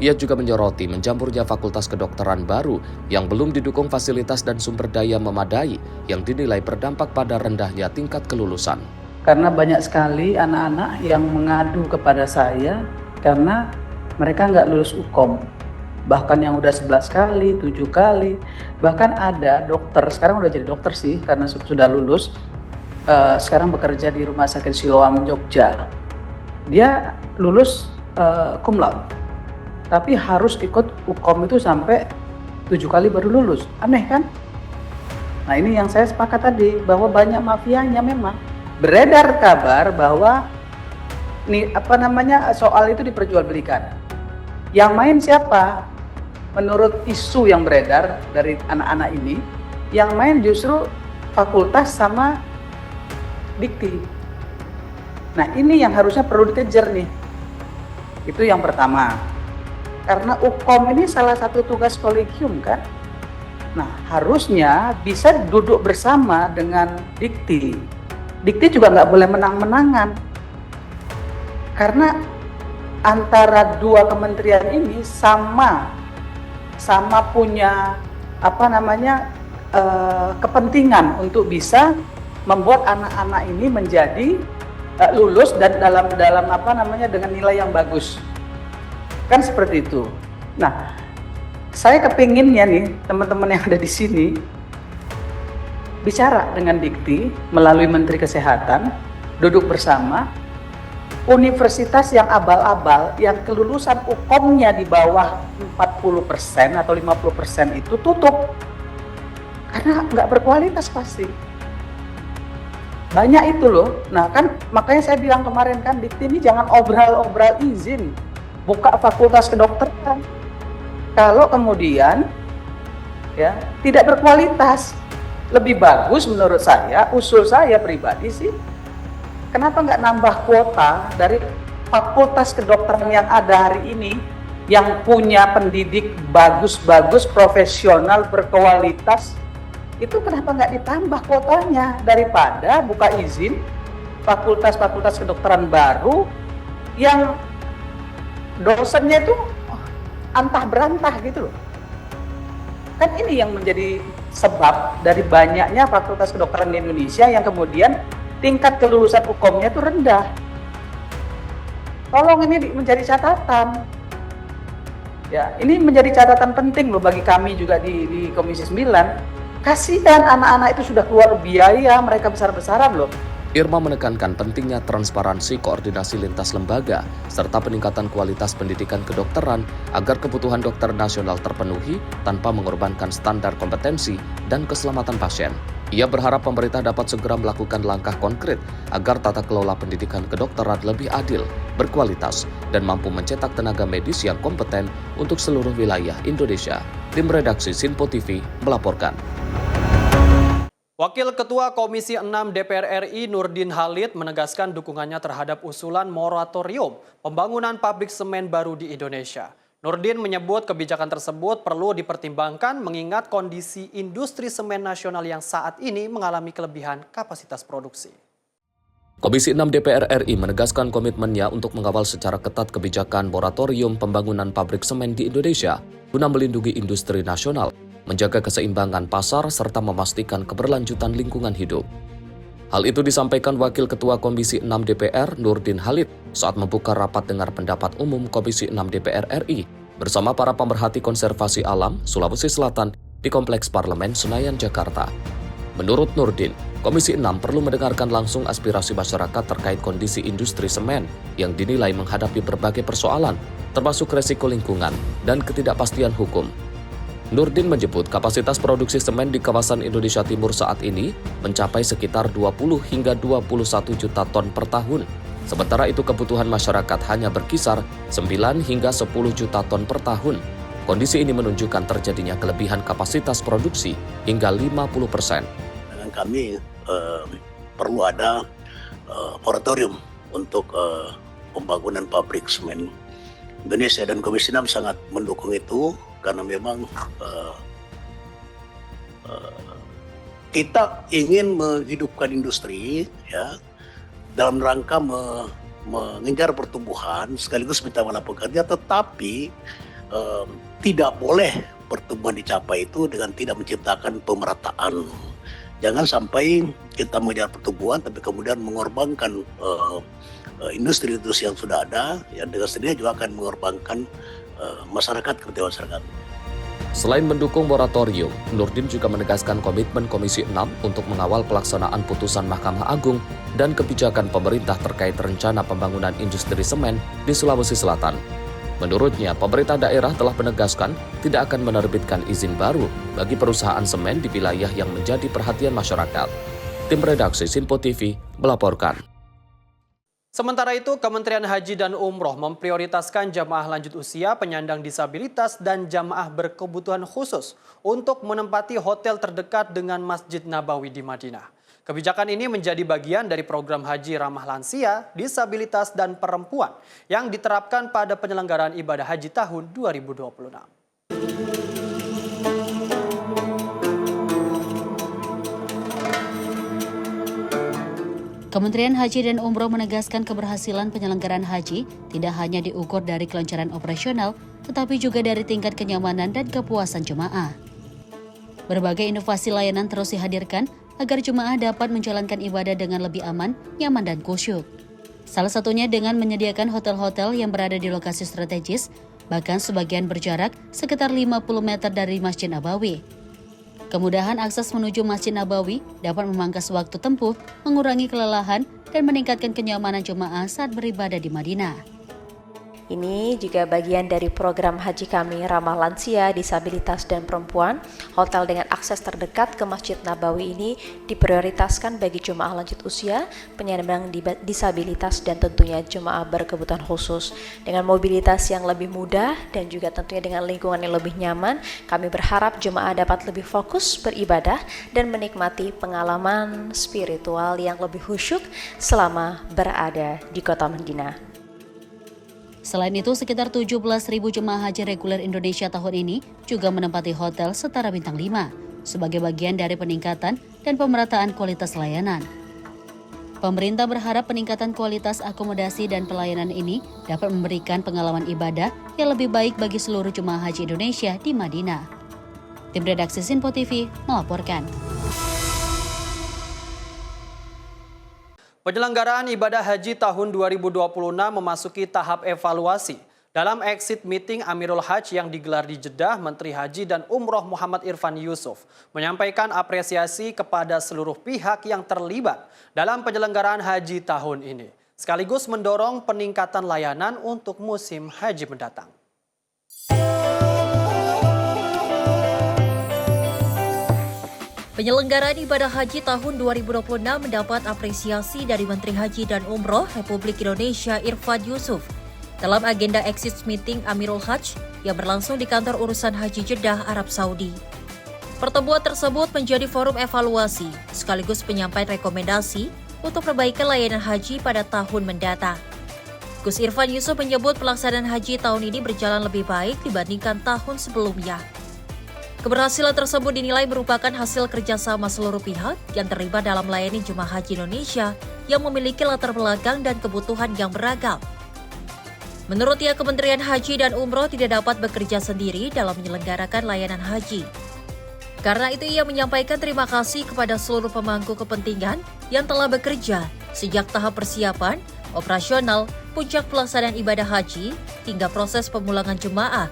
Ia juga menyoroti menjamurnya fakultas kedokteran baru yang belum didukung fasilitas dan sumber daya memadai yang dinilai berdampak pada rendahnya tingkat kelulusan. Karena banyak sekali anak-anak yang mengadu kepada saya karena mereka nggak lulus UKOM. Bahkan yang udah 11 kali, 7 kali, bahkan ada dokter, sekarang udah jadi dokter sih karena sudah lulus, sekarang bekerja di Rumah Sakit Siloam, Jogja. Dia lulus cum laude, tapi harus ikut UKOM itu sampai 7 kali baru lulus. Aneh kan? Nah ini yang saya sepakat tadi, bahwa banyak mafianya memang. Beredar kabar bahwa soal itu diperjualbelikan. Yang main siapa? Menurut isu yang beredar dari anak-anak ini, yang main justru fakultas sama dikti. Nah ini yang harusnya perlu dikejar nih. Itu yang pertama. Karena UKOM ini salah satu tugas kolegium kan. Nah harusnya bisa duduk bersama dengan dikti. Dikti juga nggak boleh menang-menangan. Karena antara dua kementerian ini sama punya kepentingan untuk bisa membuat anak-anak ini menjadi lulus dan dalam dengan nilai yang bagus. Kan seperti itu. Nah, saya kepinginnya nih teman-teman yang ada di sini bicara dengan Dikti melalui Menteri Kesehatan, duduk bersama. Universitas yang abal-abal, yang kelulusan UKOM-nya di bawah 40% atau 50% itu tutup. Karena nggak berkualitas pasti. Banyak itu loh. Nah kan makanya saya bilang kemarin kan, Dikti ini jangan obral-obral izin. Buka fakultas kedokteran. Kalau kemudian ya tidak berkualitas, lebih bagus menurut saya, usul saya pribadi sih, kenapa nggak nambah kuota dari fakultas kedokteran yang ada hari ini, yang punya pendidik bagus-bagus, profesional, berkualitas, itu kenapa nggak ditambah kuotanya daripada buka izin fakultas-fakultas kedokteran baru yang dosennya itu antah berantah gitu loh. Kan ini yang menjadi sebab dari banyaknya fakultas kedokteran di Indonesia yang kemudian tingkat kelulusan UKOM-nya itu rendah. Tolong ini menjadi catatan. Ya, ini menjadi catatan penting loh bagi kami juga di Komisi 9. Kasihan anak-anak itu sudah keluar biaya, mereka besar-besaran loh. Irma menekankan pentingnya transparansi koordinasi lintas lembaga serta peningkatan kualitas pendidikan kedokteran agar kebutuhan dokter nasional terpenuhi tanpa mengorbankan standar kompetensi dan keselamatan pasien. Ia berharap pemerintah dapat segera melakukan langkah konkret agar tata kelola pendidikan kedokteran lebih adil, berkualitas, dan mampu mencetak tenaga medis yang kompeten untuk seluruh wilayah Indonesia. Tim redaksi Sinpo TV melaporkan. Wakil Ketua Komisi 6 DPR RI Nurdin Halid menegaskan dukungannya terhadap usulan moratorium pembangunan pabrik semen baru di Indonesia. Nurdin menyebut kebijakan tersebut perlu dipertimbangkan mengingat kondisi industri semen nasional yang saat ini mengalami kelebihan kapasitas produksi. Komisi 6 DPR RI menegaskan komitmennya untuk mengawal secara ketat kebijakan moratorium pembangunan pabrik semen di Indonesia guna melindungi industri nasional, menjaga keseimbangan pasar, serta memastikan keberlanjutan lingkungan hidup. Hal itu disampaikan Wakil Ketua Komisi 6 DPR Nurdin Halid saat membuka rapat dengar pendapat umum Komisi 6 DPR RI bersama para pemerhati konservasi alam Sulawesi Selatan di Kompleks Parlemen Senayan, Jakarta. Menurut Nurdin, Komisi 6 perlu mendengarkan langsung aspirasi masyarakat terkait kondisi industri semen yang dinilai menghadapi berbagai persoalan, termasuk resiko lingkungan dan ketidakpastian hukum. Nurdin menyebut kapasitas produksi semen di kawasan Indonesia Timur saat ini mencapai sekitar 20 hingga 21 juta ton per tahun. Sementara itu kebutuhan masyarakat hanya berkisar 9 hingga 10 juta ton per tahun. Kondisi ini menunjukkan terjadinya kelebihan kapasitas produksi hingga 50%. Dan kami perlu ada moratorium untuk pembangunan pabrik semen Indonesia, dan Komisi 6 sangat mendukung itu. Karena memang kita ingin menghidupkan industri ya dalam rangka mengejar pertumbuhan sekaligus menciptakan lapangan kerja, tetapi tidak boleh pertumbuhan dicapai itu dengan tidak menciptakan pemerataan Jangan sampai kita mengejar pertumbuhan tapi kemudian mengorbankan industri-industri yang sudah ada, yang dengan sendirinya juga akan mengorbankan masyarakat, kepentingan masyarakat. Selain mendukung moratorium, Nurdin juga menegaskan komitmen Komisi 6 untuk mengawal pelaksanaan putusan Mahkamah Agung dan kebijakan pemerintah terkait rencana pembangunan industri semen di Sulawesi Selatan. Menurutnya, pemerintah daerah telah menegaskan tidak akan menerbitkan izin baru bagi perusahaan semen di wilayah yang menjadi perhatian masyarakat. Tim redaksi Sinpo TV melaporkan. Sementara itu, Kementerian Haji dan Umroh memprioritaskan jamaah lanjut usia, penyandang disabilitas, dan jamaah berkebutuhan khusus untuk menempati hotel terdekat dengan Masjid Nabawi di Madinah. Kebijakan ini menjadi bagian dari program haji ramah lansia, disabilitas, dan perempuan yang diterapkan pada penyelenggaraan ibadah haji tahun 2026. Kementerian Haji dan Umroh menegaskan keberhasilan penyelenggaraan haji tidak hanya diukur dari kelancaran operasional, tetapi juga dari tingkat kenyamanan dan kepuasan jemaah. Berbagai inovasi layanan terus dihadirkan agar jemaah dapat menjalankan ibadah dengan lebih aman, nyaman, dan khusyuk. Salah satunya dengan menyediakan hotel-hotel yang berada di lokasi strategis, bahkan sebagian berjarak sekitar 50 meter dari Masjid Nabawi. Kemudahan akses menuju Masjid Nabawi dapat memangkas waktu tempuh, mengurangi kelelahan, dan meningkatkan kenyamanan jemaah saat beribadah di Madinah. Ini juga bagian dari program haji kami ramah lansia, disabilitas, dan perempuan. Hotel dengan akses terdekat ke Masjid Nabawi ini diprioritaskan bagi jemaah lanjut usia, penyandang disabilitas, dan tentunya jemaah berkebutuhan khusus. Dengan mobilitas yang lebih mudah dan juga tentunya dengan lingkungan yang lebih nyaman, kami berharap jemaah dapat lebih fokus beribadah dan menikmati pengalaman spiritual yang lebih khusyuk selama berada di kota Madinah. Selain itu, sekitar 17.000 jemaah haji reguler Indonesia tahun ini juga menempati hotel setara bintang 5 sebagai bagian dari peningkatan dan pemerataan kualitas layanan. Pemerintah berharap peningkatan kualitas akomodasi dan pelayanan ini dapat memberikan pengalaman ibadah yang lebih baik bagi seluruh jemaah haji Indonesia di Madinah. Tim redaksi Sinpo TV melaporkan. Penyelenggaraan ibadah haji tahun 2026 memasuki tahap evaluasi. Dalam exit meeting Amirul Hajj yang digelar di Jeddah, Menteri Haji dan Umroh Muhammad Irfan Yusuf menyampaikan apresiasi kepada seluruh pihak yang terlibat dalam penyelenggaraan haji tahun ini, sekaligus mendorong peningkatan layanan untuk musim haji mendatang. Penyelenggaraan ibadah haji tahun 2026 mendapat apresiasi dari Menteri Haji dan Umroh Republik Indonesia Irfan Yusuf dalam agenda exit meeting Amirul Hajj yang berlangsung di kantor urusan haji Jeddah, Arab Saudi. Pertemuan tersebut menjadi forum evaluasi sekaligus penyampaian rekomendasi untuk perbaikan layanan haji pada tahun mendatang. Gus Irfan Yusuf menyebut pelaksanaan haji tahun ini berjalan lebih baik dibandingkan tahun sebelumnya. Keberhasilan tersebut dinilai merupakan hasil kerjasama seluruh pihak yang terlibat dalam melayani jemaah haji Indonesia yang memiliki latar belakang dan kebutuhan yang beragam. Menurutnya, Kementerian Haji dan Umroh tidak dapat bekerja sendiri dalam menyelenggarakan layanan haji. Karena itu, ia menyampaikan terima kasih kepada seluruh pemangku kepentingan yang telah bekerja sejak tahap persiapan, operasional, puncak pelaksanaan ibadah haji, hingga proses pemulangan jemaah,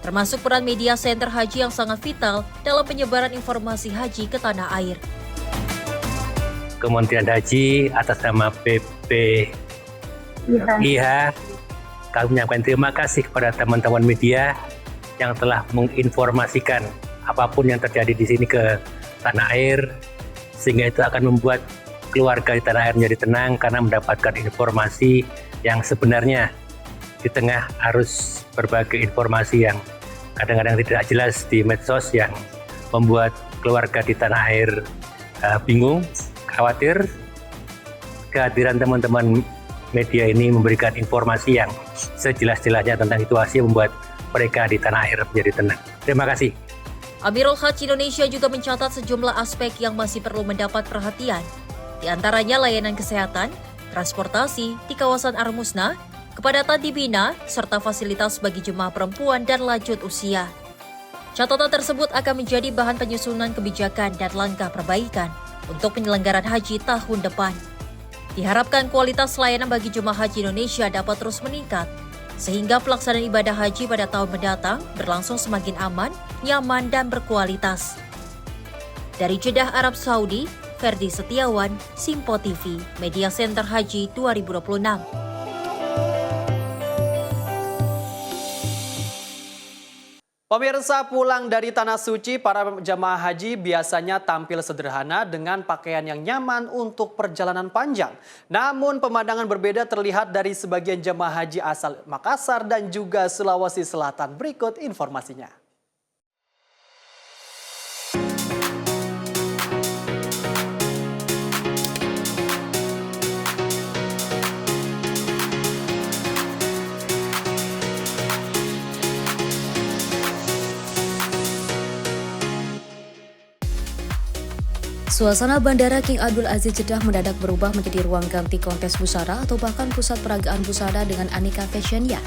termasuk peran media center haji yang sangat vital dalam penyebaran informasi haji ke tanah air. Kementerian Haji atas nama PPIH, kami menyampaikan terima kasih kepada teman-teman media yang telah menginformasikan apapun yang terjadi di sini ke tanah air, sehingga itu akan membuat keluarga di tanah air menjadi tenang karena mendapatkan informasi yang sebenarnya di tengah arus berbagai informasi yang kadang-kadang tidak jelas di medsos yang membuat keluarga di tanah air bingung, khawatir. Kehadiran teman-teman media ini memberikan informasi yang sejelas-jelasnya tentang situasi yang membuat mereka di tanah air menjadi tenang. Terima kasih. Amirul Hajj Indonesia juga mencatat sejumlah aspek yang masih perlu mendapat perhatian, di antaranya layanan kesehatan, transportasi di kawasan Armusna, kepadatan di Mina, serta fasilitas bagi jemaah perempuan dan lanjut usia. Catatan tersebut akan menjadi bahan penyusunan kebijakan dan langkah perbaikan untuk penyelenggaraan haji tahun depan. Diharapkan kualitas layanan bagi jemaah haji Indonesia dapat terus meningkat, sehingga pelaksanaan ibadah haji pada tahun mendatang berlangsung semakin aman, nyaman, dan berkualitas. Dari Jeddah, Arab Saudi, Ferdi Setiawan, Simpo TV, Media Center Haji 2026. Pemirsa, pulang dari Tanah Suci, para jemaah haji biasanya tampil sederhana dengan pakaian yang nyaman untuk perjalanan panjang. Namun pemandangan berbeda terlihat dari sebagian jemaah haji asal Makassar dan juga Sulawesi Selatan. Berikut informasinya. Suasana Bandara King Abdul Aziz Jeddah mendadak berubah menjadi ruang ganti kontes busana atau bahkan pusat peragaan busana dengan aneka fashionnya.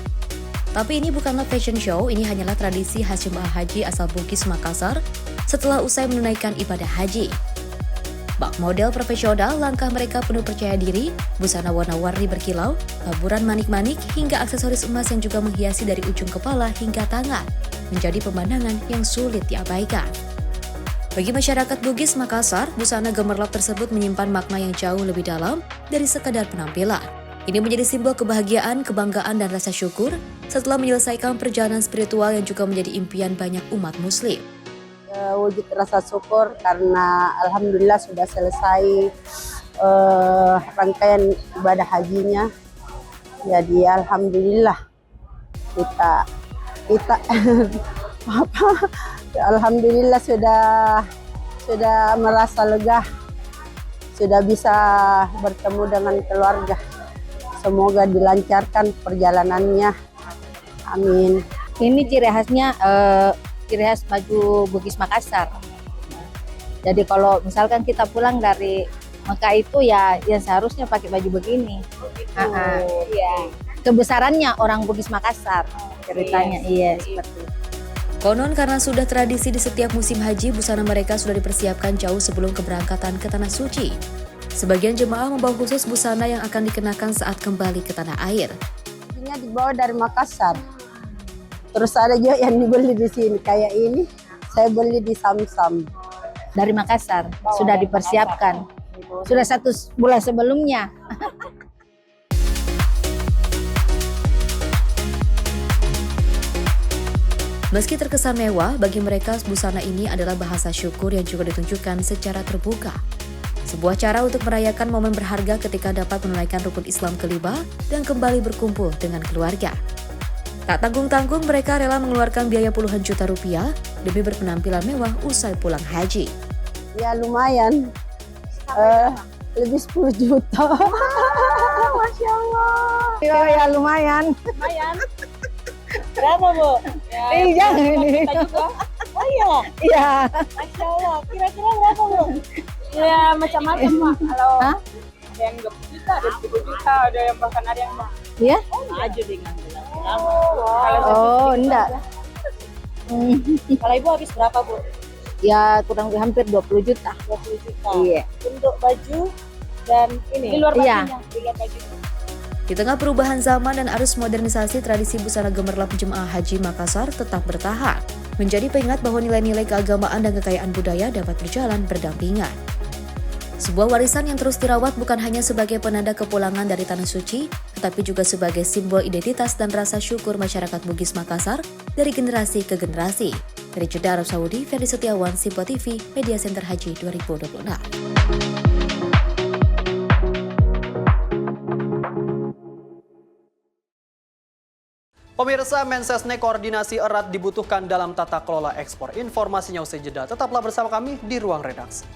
Tapi ini bukanlah fashion show, ini hanyalah tradisi khas jemaah haji asal Bugis Makassar setelah usai menunaikan ibadah haji. Bak model profesional, langkah mereka penuh percaya diri, busana warna-warni berkilau, taburan manik-manik, hingga aksesoris emas yang juga menghiasi dari ujung kepala hingga tangan, menjadi pemandangan yang sulit diabaikan. Bagi masyarakat Bugis Makassar, busana gemerlap tersebut menyimpan makna yang jauh lebih dalam dari sekadar penampilan. Ini menjadi simbol kebahagiaan, kebanggaan, dan rasa syukur setelah menyelesaikan perjalanan spiritual yang juga menjadi impian banyak umat muslim. Wujud rasa syukur karena alhamdulillah sudah selesai rangkaian ibadah hajinya. Jadi alhamdulillah kita alhamdulillah sudah merasa lega, sudah bisa bertemu dengan keluarga. Semoga dilancarkan perjalanannya. Amin. Ini ciri khasnya ciri khas baju Bugis Makassar. Jadi kalau misalkan kita pulang dari Mekah itu ya seharusnya pakai baju begini. Iya. Kebesarannya orang Bugis Makassar ceritanya. Iya, seperti itu. Konon karena sudah tradisi di setiap musim haji, busana mereka sudah dipersiapkan jauh sebelum keberangkatan ke Tanah Suci. Sebagian jemaah membawa khusus busana yang akan dikenakan saat kembali ke tanah air. Ini dibawa dari Makassar. Terus ada juga yang dibeli di sini. Kayak ini, saya beli di Samsam. Dari Makassar, sudah dipersiapkan. Sudah 1 bulan sebelumnya. Meski terkesan mewah, bagi mereka busana ini adalah bahasa syukur yang juga ditunjukkan secara terbuka. Sebuah cara untuk merayakan momen berharga ketika dapat menunaikan rukun Islam kelima dan kembali berkumpul dengan keluarga. Tak tanggung-tanggung, mereka rela mengeluarkan biaya puluhan juta rupiah demi berpenampilan mewah usai pulang haji. Ya lumayan, lebih 10 juta. Masya Allah. Ya lumayan. Lumayan. Berapa, Bu? Ya, jangan ini. Oh iya? Iya. Masya Allah. Kira-kira berapa, Bu? Ya, macam-macam, Mak. Kalau ada yang 20 juta, ada 30 juta, ada yang bahkan ada yang Iya? aja dengan Oh, enggak. Kalau Ibu habis berapa, Bu? Ya kurang lebih hampir 20 juta. 20 juta. Iya. Untuk baju dan ini? Di luar bajunya? Di luar bajunya. Di tengah perubahan zaman dan arus modernisasi, tradisi busana gemerlap jemaah haji Makassar tetap bertahan, menjadi pengingat bahwa nilai-nilai keagamaan dan kekayaan budaya dapat berjalan berdampingan. Sebuah warisan yang terus dirawat bukan hanya sebagai penanda kepulangan dari Tanah Suci, tetapi juga sebagai simbol identitas dan rasa syukur masyarakat Bugis Makassar dari generasi ke generasi. Dari Jeddah, Arab Saudi, Ferdi Setiawan, Simpo TV, Media Center Haji 2026. Pemirsa, Mensesnek koordinasi erat dibutuhkan dalam tata kelola ekspor. Informasinya usai jeda. Tetaplah bersama kami di Ruang Redaksi.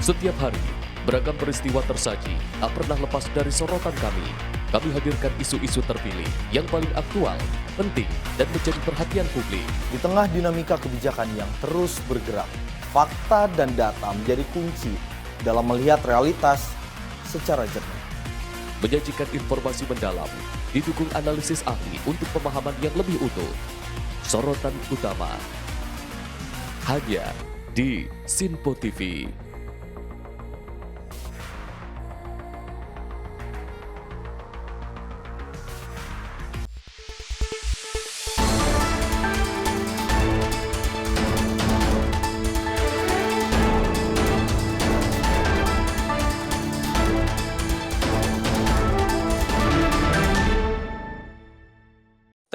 Setiap hari, beragam peristiwa tersaji tak pernah lepas dari sorotan kami. Kami hadirkan isu-isu terpilih yang paling aktual, penting, dan menjadi perhatian publik. Di tengah dinamika kebijakan yang terus bergerak, fakta dan data menjadi kunci dalam melihat realitas secara jernih. Menyajikan informasi mendalam, didukung analisis ahli untuk pemahaman yang lebih utuh. Sorotan utama hanya di Sinpo TV.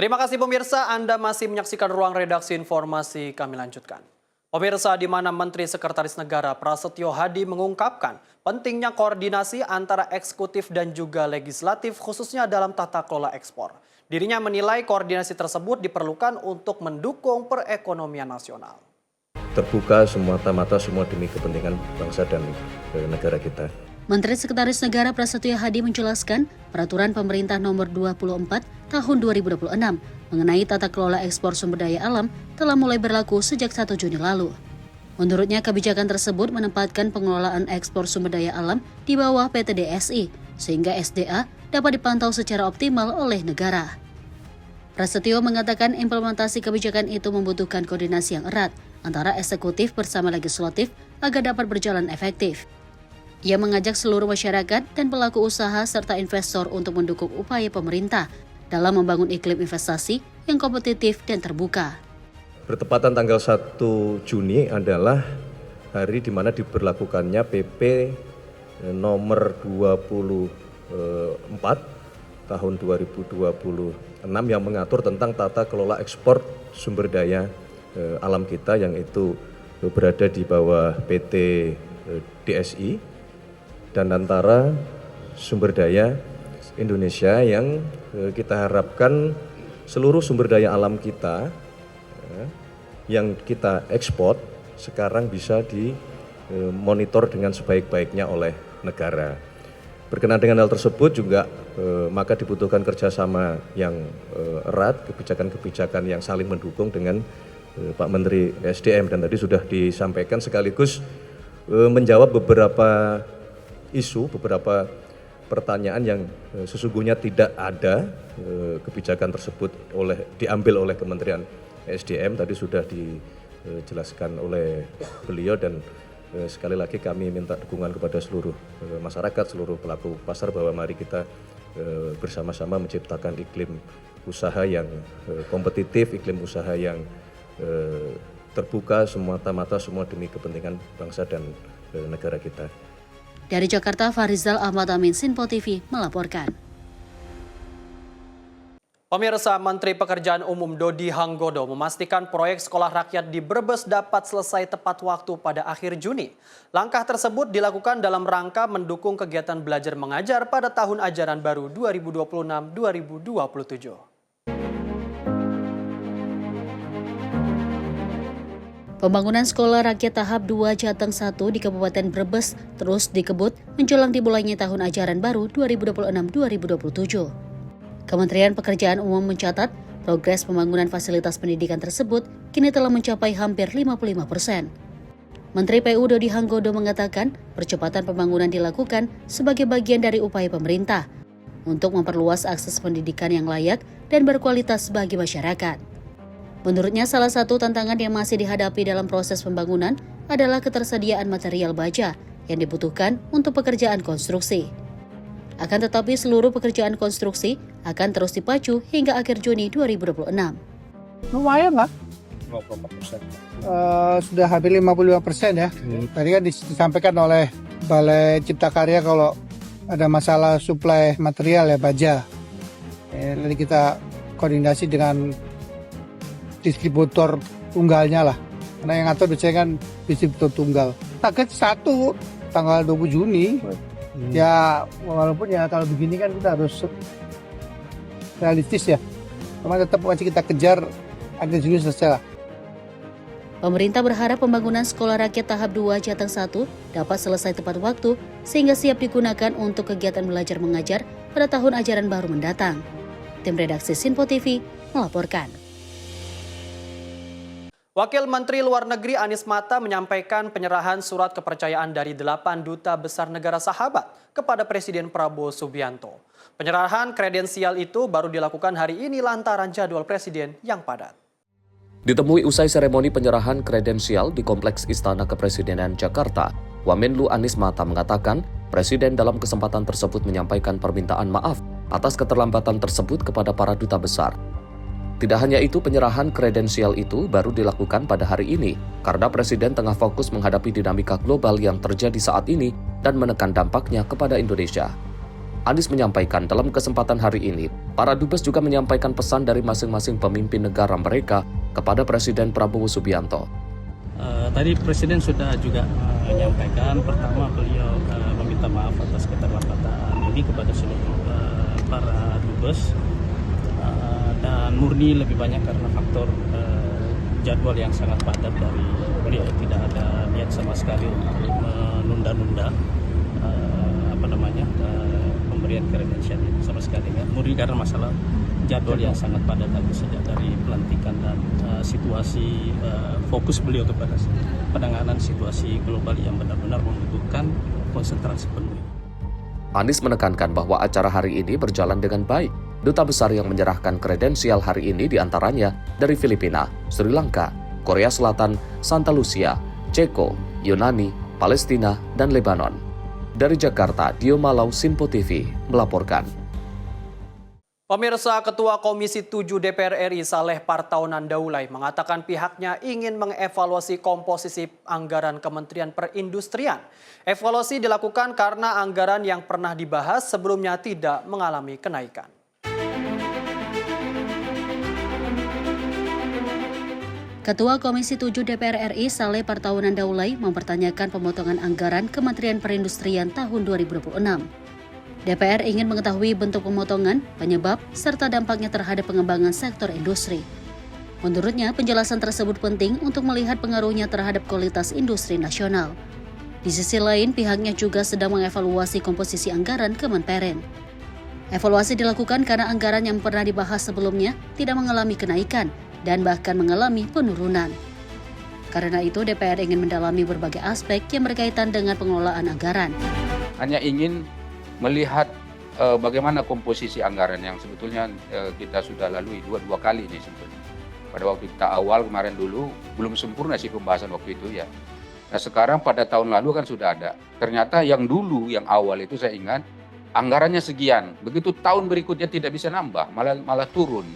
Terima kasih pemirsa, Anda masih menyaksikan Ruang Redaksi Informasi. Kami lanjutkan. Pemirsa, di mana Menteri Sekretaris Negara Prasetyo Hadi mengungkapkan pentingnya koordinasi antara eksekutif dan juga legislatif khususnya dalam tata kelola ekspor. Dirinya menilai koordinasi tersebut diperlukan untuk mendukung perekonomian nasional. Terbuka semua mata semua demi kepentingan bangsa dan negara kita. Menteri Sekretaris Negara Prasetyo Hadi menjelaskan Peraturan Pemerintah Nomor 24 Tahun 2026 mengenai tata kelola ekspor sumber daya alam telah mulai berlaku sejak 1 Juni lalu. Menurutnya, kebijakan tersebut menempatkan pengelolaan ekspor sumber daya alam di bawah PT DSI, sehingga SDA dapat dipantau secara optimal oleh negara. Prasetyo mengatakan implementasi kebijakan itu membutuhkan koordinasi yang erat antara eksekutif bersama legislatif agar dapat berjalan efektif. Ia mengajak seluruh masyarakat dan pelaku usaha serta investor untuk mendukung upaya pemerintah dalam membangun iklim investasi yang kompetitif dan terbuka. Bertepatan tanggal 1 Juni adalah hari di mana diberlakukannya PP nomor 24 tahun 2026 yang mengatur tentang tata kelola ekspor sumber daya alam kita yang itu berada di bawah PT DSI dan antara sumber daya Indonesia yang kita harapkan seluruh sumber daya alam kita yang kita ekspor sekarang bisa dimonitor dengan sebaik-baiknya oleh negara. Berkenaan dengan hal tersebut juga maka dibutuhkan kerjasama yang erat, kebijakan-kebijakan yang saling mendukung dengan Pak Menteri SDM, dan tadi sudah disampaikan sekaligus menjawab beberapa isu, beberapa pertanyaan yang sesungguhnya tidak ada kebijakan tersebut diambil oleh Kementerian SDM, tadi sudah dijelaskan oleh beliau, dan sekali lagi kami minta dukungan kepada seluruh masyarakat, seluruh pelaku pasar bahwa mari kita bersama-sama menciptakan iklim usaha yang kompetitif, iklim usaha yang terbuka semua mata semua demi kepentingan bangsa dan negara kita. Dari Jakarta, Farizal Ahmad Amin, Sinpo TV melaporkan. Pemirsa, Menteri Pekerjaan Umum Dodi Hanggodo memastikan proyek sekolah rakyat di Brebes dapat selesai tepat waktu pada akhir Juni. Langkah tersebut dilakukan dalam rangka mendukung kegiatan belajar mengajar pada tahun ajaran baru 2026-2027. Pembangunan sekolah rakyat tahap 2 Jateng 1 di Kabupaten Brebes terus dikebut menjelang dimulainya tahun ajaran baru 2026-2027. Kementerian Pekerjaan Umum mencatat progres pembangunan fasilitas pendidikan tersebut kini telah mencapai hampir 55%. Menteri PU Dodi Hanggodo mengatakan percepatan pembangunan dilakukan sebagai bagian dari upaya pemerintah untuk memperluas akses pendidikan yang layak dan berkualitas bagi masyarakat. Menurutnya, salah satu tantangan yang masih dihadapi dalam proses pembangunan adalah ketersediaan material baja yang dibutuhkan untuk pekerjaan konstruksi. Akan tetapi, seluruh pekerjaan konstruksi akan terus dipacu hingga akhir Juni 2026. Lumayan lah. 54%. Sudah hampir 55% ya. Tadi kan disampaikan oleh Balai Cipta Karya kalau ada masalah suplai material ya baja. Nanti kita koordinasi dengan distributor tunggalnya lah, karena yang ngatur biasanya kan distributor tunggal. Target 1 tanggal 20 Juni. Ya walaupun ya kalau begini kan kita harus realistis ya, cuma tetap masih kita kejar akhir Juni selesai lah. Pemerintah berharap pembangunan Sekolah Rakyat Tahap 2 Jateng 1 dapat selesai tepat waktu sehingga siap digunakan untuk kegiatan belajar mengajar pada tahun ajaran baru mendatang. Tim redaksi Sinpo TV melaporkan. Wakil Menteri Luar Negeri Anies Mata menyampaikan penyerahan surat kepercayaan dari 8 duta besar negara sahabat kepada Presiden Prabowo Subianto. Penyerahan kredensial itu baru dilakukan hari ini lantaran jadwal Presiden yang padat. Ditemui usai seremoni penyerahan kredensial di Kompleks Istana Kepresidenan Jakarta, Wamenlu Anies Mata mengatakan Presiden dalam kesempatan tersebut menyampaikan permintaan maaf atas keterlambatan tersebut kepada para duta besar. Tidak hanya itu, penyerahan kredensial itu baru dilakukan pada hari ini karena Presiden tengah fokus menghadapi dinamika global yang terjadi saat ini dan menekan dampaknya kepada Indonesia. Anies menyampaikan dalam kesempatan hari ini, para dubes juga menyampaikan pesan dari masing-masing pemimpin negara mereka kepada Presiden Prabowo Subianto. Tadi Presiden sudah juga menyampaikan, pertama beliau meminta maaf atas keterlambatan ini kepada seluruh para dubes dan murni lebih banyak karena faktor jadwal yang sangat padat dari beliau, tidak ada niat sama sekali untuk menunda-nunda pemberian kredensial itu sama sekali, kan? Murni karena masalah jadwal yang sangat padat tadi sejak dari pelantikan dan situasi fokus beliau kepada penanganan situasi global yang benar-benar membutuhkan konsentrasi penuh. Anies menekankan bahwa acara hari ini berjalan dengan baik. Duta besar yang menyerahkan kredensial hari ini diantaranya dari Filipina, Sri Lanka, Korea Selatan, Santa Lucia, Ceko, Yunani, Palestina, dan Lebanon. Dari Jakarta, Dio Malau, Sinpo TV melaporkan. Pemirsa, Ketua Komisi 7 DPR RI Saleh Partaunan Daulay mengatakan pihaknya ingin mengevaluasi komposisi anggaran Kementerian Perindustrian. Evaluasi dilakukan karena anggaran yang pernah dibahas sebelumnya tidak mengalami kenaikan. Ketua Komisi 7 DPR RI Saleh Partaunan Daulay mempertanyakan pemotongan anggaran Kementerian Perindustrian tahun 2026. DPR ingin mengetahui bentuk pemotongan, penyebab, serta dampaknya terhadap pengembangan sektor industri. Menurutnya, penjelasan tersebut penting untuk melihat pengaruhnya terhadap kualitas industri nasional. Di sisi lain, pihaknya juga sedang mengevaluasi komposisi anggaran Kemenperin. Evaluasi dilakukan karena anggaran yang pernah dibahas sebelumnya tidak mengalami kenaikan dan bahkan mengalami penurunan. Karena itu, DPR ingin mendalami berbagai aspek yang berkaitan dengan pengelolaan anggaran. Hanya ingin melihat bagaimana komposisi anggaran yang sebetulnya kita sudah lalui dua kali ini sebetulnya. Pada waktu kita awal kemarin dulu, belum sempurna sih pembahasan waktu itu ya. Nah sekarang pada tahun lalu kan sudah ada. Ternyata yang dulu, yang awal itu saya ingat, anggarannya sekian. Begitu tahun berikutnya tidak bisa nambah, malah turun.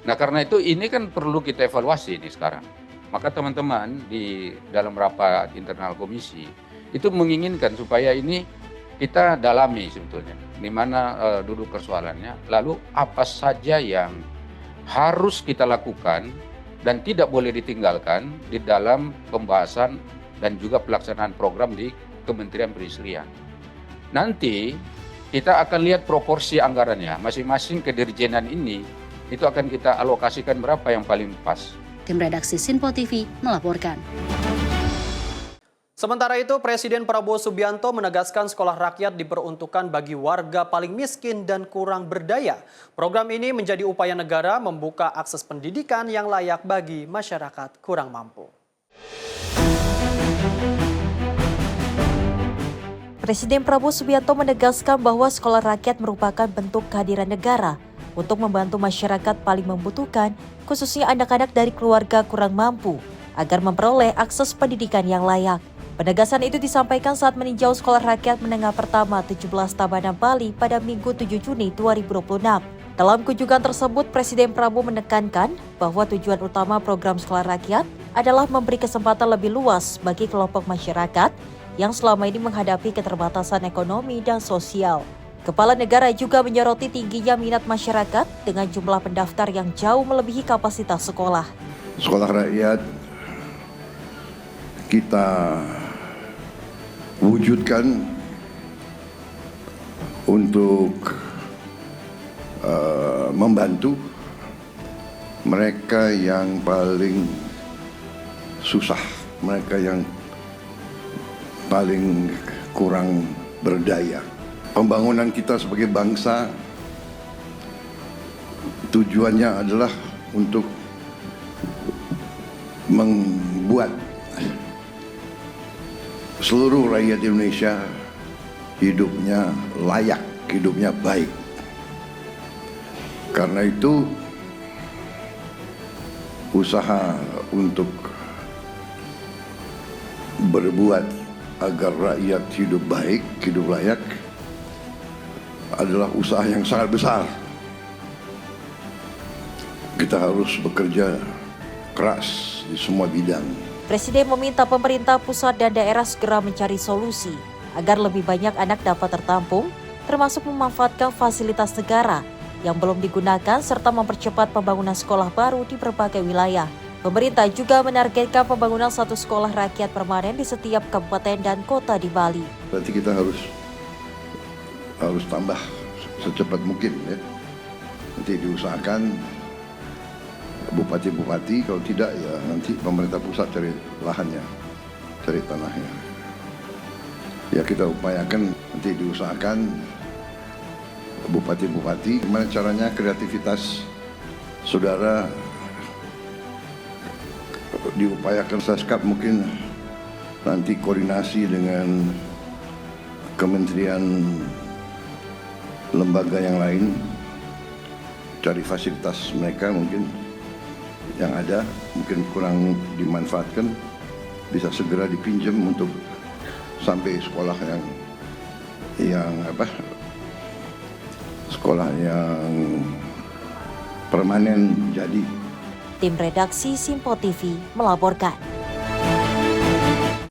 Nah karena itu ini kan perlu kita evaluasi nih sekarang. Maka teman-teman di dalam rapat internal komisi itu menginginkan supaya ini kita dalami sebetulnya. Di mana duduk persoalannya, lalu apa saja yang harus kita lakukan dan tidak boleh ditinggalkan di dalam pembahasan dan juga pelaksanaan program di Kementerian Perindustrian. Nanti kita akan lihat proporsi anggarannya, masing-masing kedirjenan ini itu akan kita alokasikan berapa yang paling pas. Tim redaksi Sinpo TV melaporkan. Sementara itu, Presiden Prabowo Subianto menegaskan sekolah rakyat diperuntukkan bagi warga paling miskin dan kurang berdaya. Program ini menjadi upaya negara membuka akses pendidikan yang layak bagi masyarakat kurang mampu. Presiden Prabowo Subianto menegaskan bahwa sekolah rakyat merupakan bentuk kehadiran negara untuk membantu masyarakat paling membutuhkan, khususnya anak-anak dari keluarga kurang mampu, agar memperoleh akses pendidikan yang layak. Penegasan itu disampaikan saat meninjau Sekolah Rakyat Menengah Pertama 17 Tabanan Bali pada Minggu 7 Juni 2026. Dalam kunjungan tersebut, Presiden Prabowo menekankan bahwa tujuan utama program Sekolah Rakyat adalah memberi kesempatan lebih luas bagi kelompok masyarakat yang selama ini menghadapi keterbatasan ekonomi dan sosial. Kepala negara juga menyoroti tingginya minat masyarakat dengan jumlah pendaftar yang jauh melebihi kapasitas sekolah. Sekolah rakyat kita wujudkan untuk membantu mereka yang paling susah, mereka yang paling kurang berdaya. Pembangunan kita sebagai bangsa tujuannya adalah untuk membuat seluruh rakyat Indonesia hidupnya layak, hidupnya baik. Karena itu usaha untuk berbuat agar rakyat hidup baik, hidup layak adalah usaha yang sangat besar. Kita harus bekerja keras di semua bidang. Presiden meminta pemerintah pusat dan daerah segera mencari solusi agar lebih banyak anak dapat tertampung, termasuk memanfaatkan fasilitas negara yang belum digunakan serta mempercepat pembangunan sekolah baru di berbagai wilayah. Pemerintah juga menargetkan pembangunan 1 sekolah rakyat permanen di setiap kabupaten dan kota di Bali. Berarti kita harus tambah secepat mungkin ya. Nanti diusahakan bupati-bupati, kalau tidak ya nanti pemerintah pusat cari lahannya, cari tanahnya. Ya kita upayakan, nanti diusahakan bupati-bupati, gimana caranya kreativitas saudara diupayakan. Seskap mungkin nanti koordinasi dengan kementerian lembaga yang lain, cari fasilitas mereka mungkin yang ada mungkin kurang dimanfaatkan, bisa segera dipinjam untuk sampai sekolah sekolah yang permanen jadi. Tim redaksi Simpo TV melaporkan.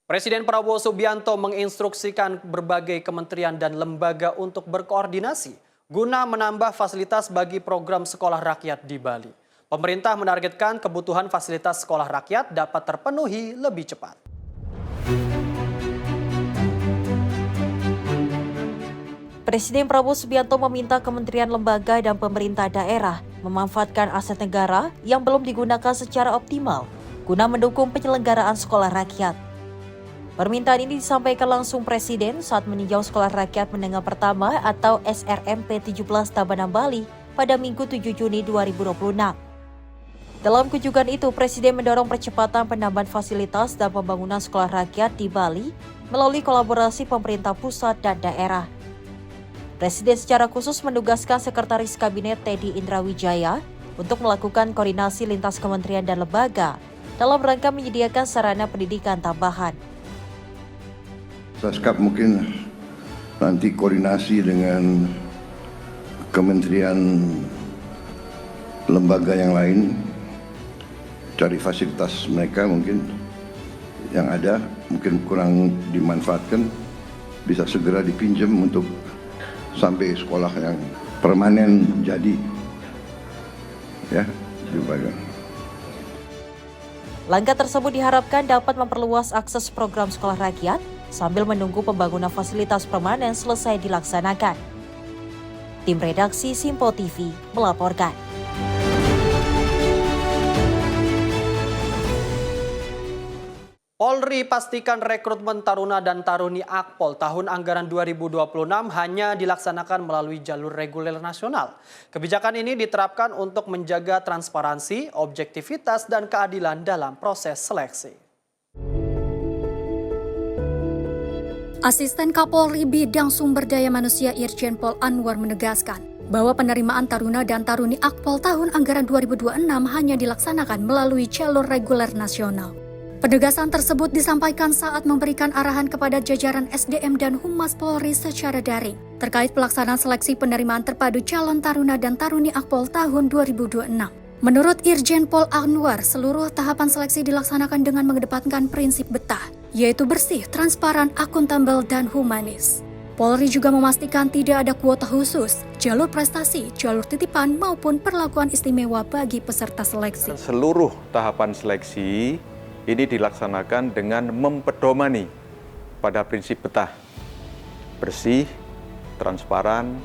Presiden Prabowo Subianto menginstruksikan berbagai kementerian dan lembaga untuk berkoordinasi guna menambah fasilitas bagi program sekolah rakyat di Bali. Pemerintah menargetkan kebutuhan fasilitas sekolah rakyat dapat terpenuhi lebih cepat. Presiden Prabowo Subianto meminta kementerian lembaga dan pemerintah daerah memanfaatkan aset negara yang belum digunakan secara optimal guna mendukung penyelenggaraan sekolah rakyat. Permintaan ini disampaikan langsung Presiden saat meninjau Sekolah Rakyat Menengah Pertama atau SRMP 17 Tabanan Bali pada Minggu 7 Juni 2026. Dalam kunjungan itu, Presiden mendorong percepatan penambahan fasilitas dan pembangunan sekolah rakyat di Bali melalui kolaborasi pemerintah pusat dan daerah. Presiden secara khusus menugaskan Sekretaris Kabinet Teddy Indrawijaya untuk melakukan koordinasi lintas kementerian dan lembaga dalam rangka menyediakan sarana pendidikan tambahan. Seskap mungkin nanti koordinasi dengan kementerian lembaga yang lain, cari fasilitas mereka mungkin yang ada mungkin kurang dimanfaatkan, bisa segera dipinjam untuk sampai sekolah yang permanen jadi ya di Bali. Langkah tersebut diharapkan dapat memperluas akses program sekolah rakyat sambil menunggu pembangunan fasilitas permanen selesai dilaksanakan. Tim redaksi Simpo TV melaporkan. Polri pastikan rekrutmen Taruna dan Taruni Akpol tahun anggaran 2026 hanya dilaksanakan melalui jalur reguler nasional. Kebijakan ini diterapkan untuk menjaga transparansi, objektivitas, dan keadilan dalam proses seleksi. Asisten Kapolri Bidang Sumber Daya Manusia Irjen Pol Anwar menegaskan bahwa penerimaan Taruna dan Taruni Akpol tahun anggaran 2026 hanya dilaksanakan melalui jalur reguler nasional. Penegasan tersebut disampaikan saat memberikan arahan kepada jajaran SDM dan Humas Polri secara daring terkait pelaksanaan seleksi penerimaan terpadu calon Taruna dan Taruni Akpol tahun 2026. Menurut Irjen Pol Anwar, seluruh tahapan seleksi dilaksanakan dengan mengedepankan prinsip betah, yaitu bersih, transparan, akuntabel, dan humanis. Polri juga memastikan tidak ada kuota khusus, jalur prestasi, jalur titipan, maupun perlakuan istimewa bagi peserta seleksi. Seluruh tahapan seleksi ini dilaksanakan dengan mempedomani pada prinsip betah, bersih, transparan,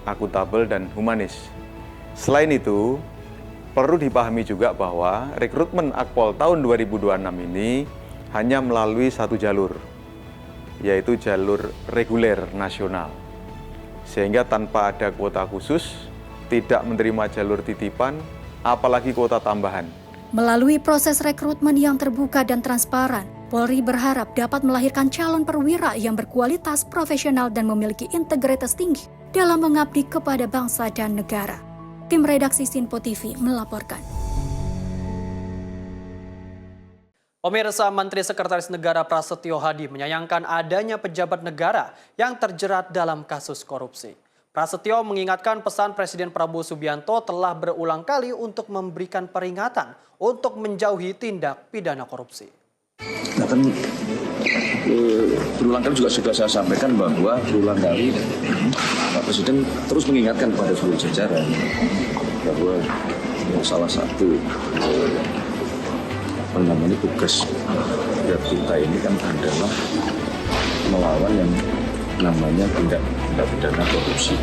akuntabel, dan humanis. Selain itu, perlu dipahami juga bahwa rekrutmen Akpol tahun 2026 ini hanya melalui satu jalur, yaitu jalur reguler nasional. Sehingga tanpa ada kuota khusus, tidak menerima jalur titipan, apalagi kuota tambahan. Melalui proses rekrutmen yang terbuka dan transparan, Polri berharap dapat melahirkan calon perwira yang berkualitas, profesional, dan memiliki integritas tinggi dalam mengabdi kepada bangsa dan negara. Tim redaksi Sinpo TV melaporkan. Pemirsa, Menteri Sekretaris Negara Prasetyo Hadi menyayangkan adanya pejabat negara yang terjerat dalam kasus korupsi. Prasetyo mengingatkan pesan Presiden Prabowo Subianto telah berulang kali untuk memberikan peringatan untuk menjauhi tindak pidana korupsi. Nah kan berulang kali juga sudah saya sampaikan bahwa berulang kali Pak Presiden terus mengingatkan kepada seluruh jajaran bahwa salah satu tugas kita ini kan adalah melawan yang namanya tindak pidana korupsi.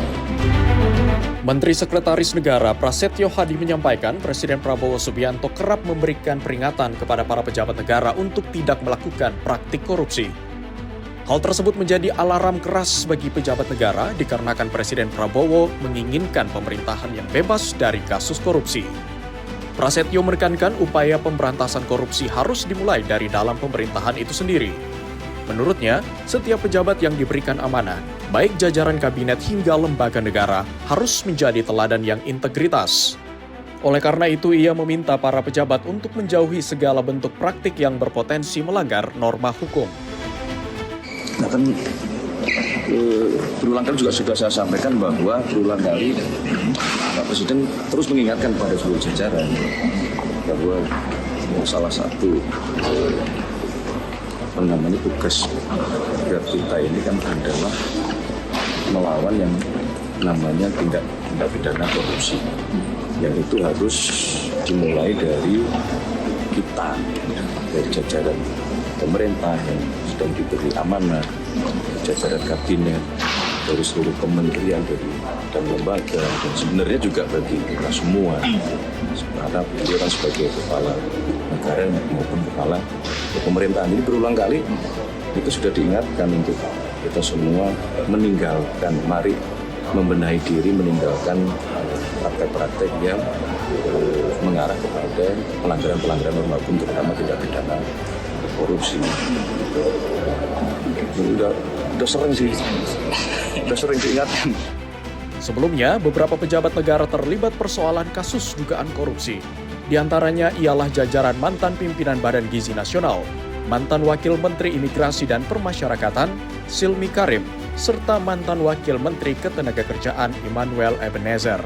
Menteri Sekretaris Negara Prasetyo Hadi menyampaikan Presiden Prabowo Subianto kerap memberikan peringatan kepada para pejabat negara untuk tidak melakukan praktik korupsi. Hal tersebut menjadi alarm keras bagi pejabat negara dikarenakan Presiden Prabowo menginginkan pemerintahan yang bebas dari kasus korupsi. Prasetyo menekankan upaya pemberantasan korupsi harus dimulai dari dalam pemerintahan itu sendiri. Menurutnya, setiap pejabat yang diberikan amanah, baik jajaran kabinet hingga lembaga negara, harus menjadi teladan yang integritas. Oleh karena itu, ia meminta para pejabat untuk menjauhi segala bentuk praktik yang berpotensi melanggar norma hukum. Nah kan berulang kali juga sudah saya sampaikan bahwa berulang kali Pak Presiden terus mengingatkan kepada seluruh jajaran bahwa salah satu tugas kita ini kan adalah melawan yang namanya tindak pidana korupsi, yang itu harus dimulai dari kita, dari jajaran pemerintah yang sedang diberi amanah, jajaran kabinet, dari seluruh kementerian dan lembaga, dan sebenarnya juga bagi kita semua, karena beliau kan sebagai kepala negara maupun kepala pemerintahan ini berulang kali itu sudah diingatkan untuk kita semua meninggalkan, mari membenahi diri, meninggalkan praktek-praktek yang mengarah kepada pelanggaran-pelanggaran norma hukum, terutama tindak pidana korupsi. Udah sering diingatkan. Sebelumnya, beberapa pejabat negara terlibat persoalan kasus dugaan korupsi. Di antaranya ialah jajaran mantan pimpinan Badan Gizi Nasional, mantan Wakil Menteri Imigrasi dan Permasyarakatan, Silmi Karim, serta mantan Wakil Menteri Ketenagakerjaan Immanuel Ebenezer.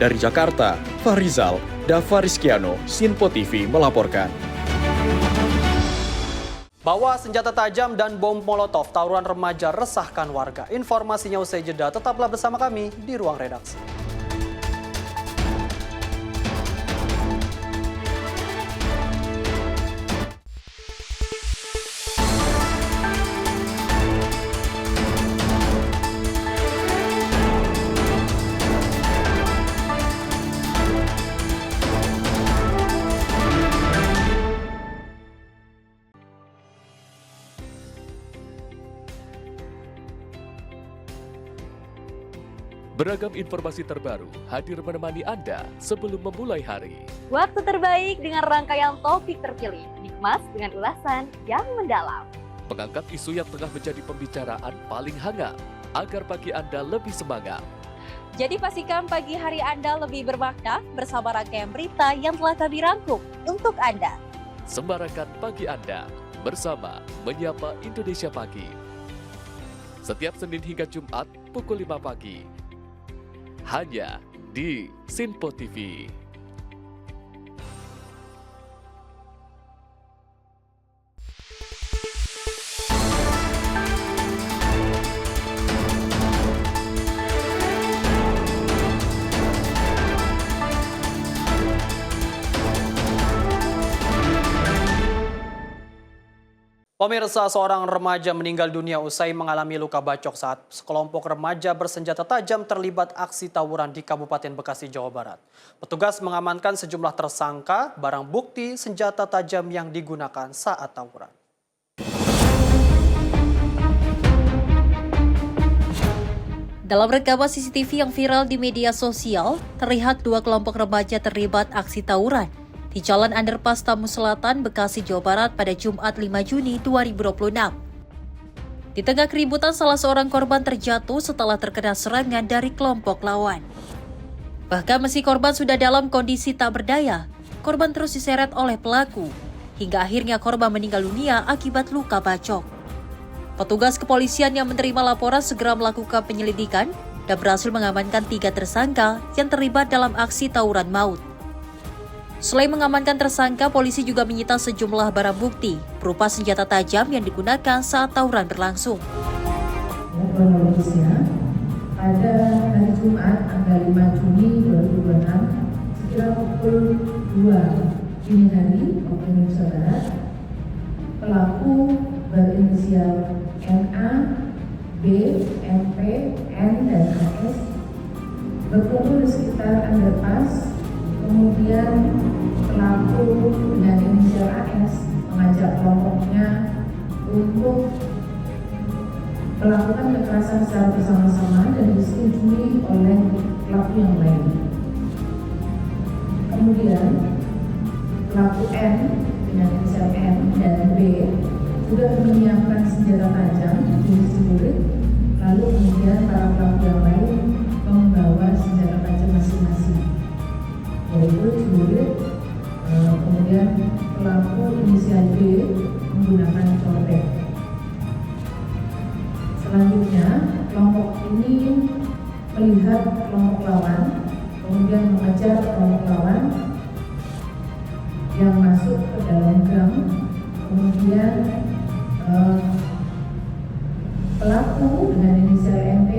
Dari Jakarta, Fahrizal, Dava Rizkiano, Sinpo TV melaporkan. Bawa senjata tajam dan bom molotov, tawuran remaja resahkan warga. Informasinya usai jeda, tetaplah bersama kami di Ruang Redaksi. Beragam informasi terbaru hadir menemani Anda sebelum memulai hari. Waktu terbaik dengan rangkaian topik terpilih, dikemas dengan ulasan yang mendalam. Mengangkat isu yang tengah menjadi pembicaraan paling hangat, agar pagi Anda lebih semangat. Jadi pastikan pagi hari Anda lebih bermakna bersama rangkaian berita yang telah kami rangkum untuk Anda. Sembarakan pagi Anda bersama Menyapa Indonesia Pagi. Setiap Senin hingga Jumat pukul 5 pagi. Hanya di Sinpo TV. Pemirsa, seorang remaja meninggal dunia usai mengalami luka bacok saat sekelompok remaja bersenjata tajam terlibat aksi tawuran di Kabupaten Bekasi, Jawa Barat. Petugas mengamankan sejumlah tersangka, barang bukti, senjata tajam yang digunakan saat tawuran. Dalam rekaman CCTV yang viral di media sosial, terlihat dua kelompok remaja terlibat aksi tawuran di Jalan Underpass Tamu Selatan, Bekasi, Jawa Barat pada Jumat 5 Juni 2026. Di tengah keributan, salah seorang korban terjatuh setelah terkena serangan dari kelompok lawan. Bahkan meski korban sudah dalam kondisi tak berdaya, korban terus diseret oleh pelaku, hingga akhirnya korban meninggal dunia akibat luka bacok. Petugas kepolisian yang menerima laporan segera melakukan penyelidikan dan berhasil mengamankan 3 tersangka yang terlibat dalam aksi tawuran maut. Selain mengamankan tersangka, polisi juga menyita sejumlah barang bukti berupa senjata tajam yang digunakan saat tawuran berlangsung. Kronologisnya, pada hari Jumat tanggal 5 Juni 2026, sekira pukul 2 dini hari waktu Indonesia Barat, pelaku berinisial NA, B, MP, N, dan AS berkumpul di sekitar underpass. Kemudian pelaku dengan inisial AS mengajak kelompoknya untuk melakukan kekerasan secara bersama-sama dan disetujui oleh pelaku yang lain. Kemudian pelaku N dengan inisial N dan B sudah menyiapkan senjata tajam jenis celurit, lalu kemudian para pelaku yang lain membawa senjata tajam masing-masing, yaitu celurit, kemudian pelaku inisial B menggunakan copet. Selanjutnya, kelompok ini melihat kelompok lawan, kemudian mengejar kelompok lawan yang masuk ke dalam gang, kemudian pelaku dengan inisial NT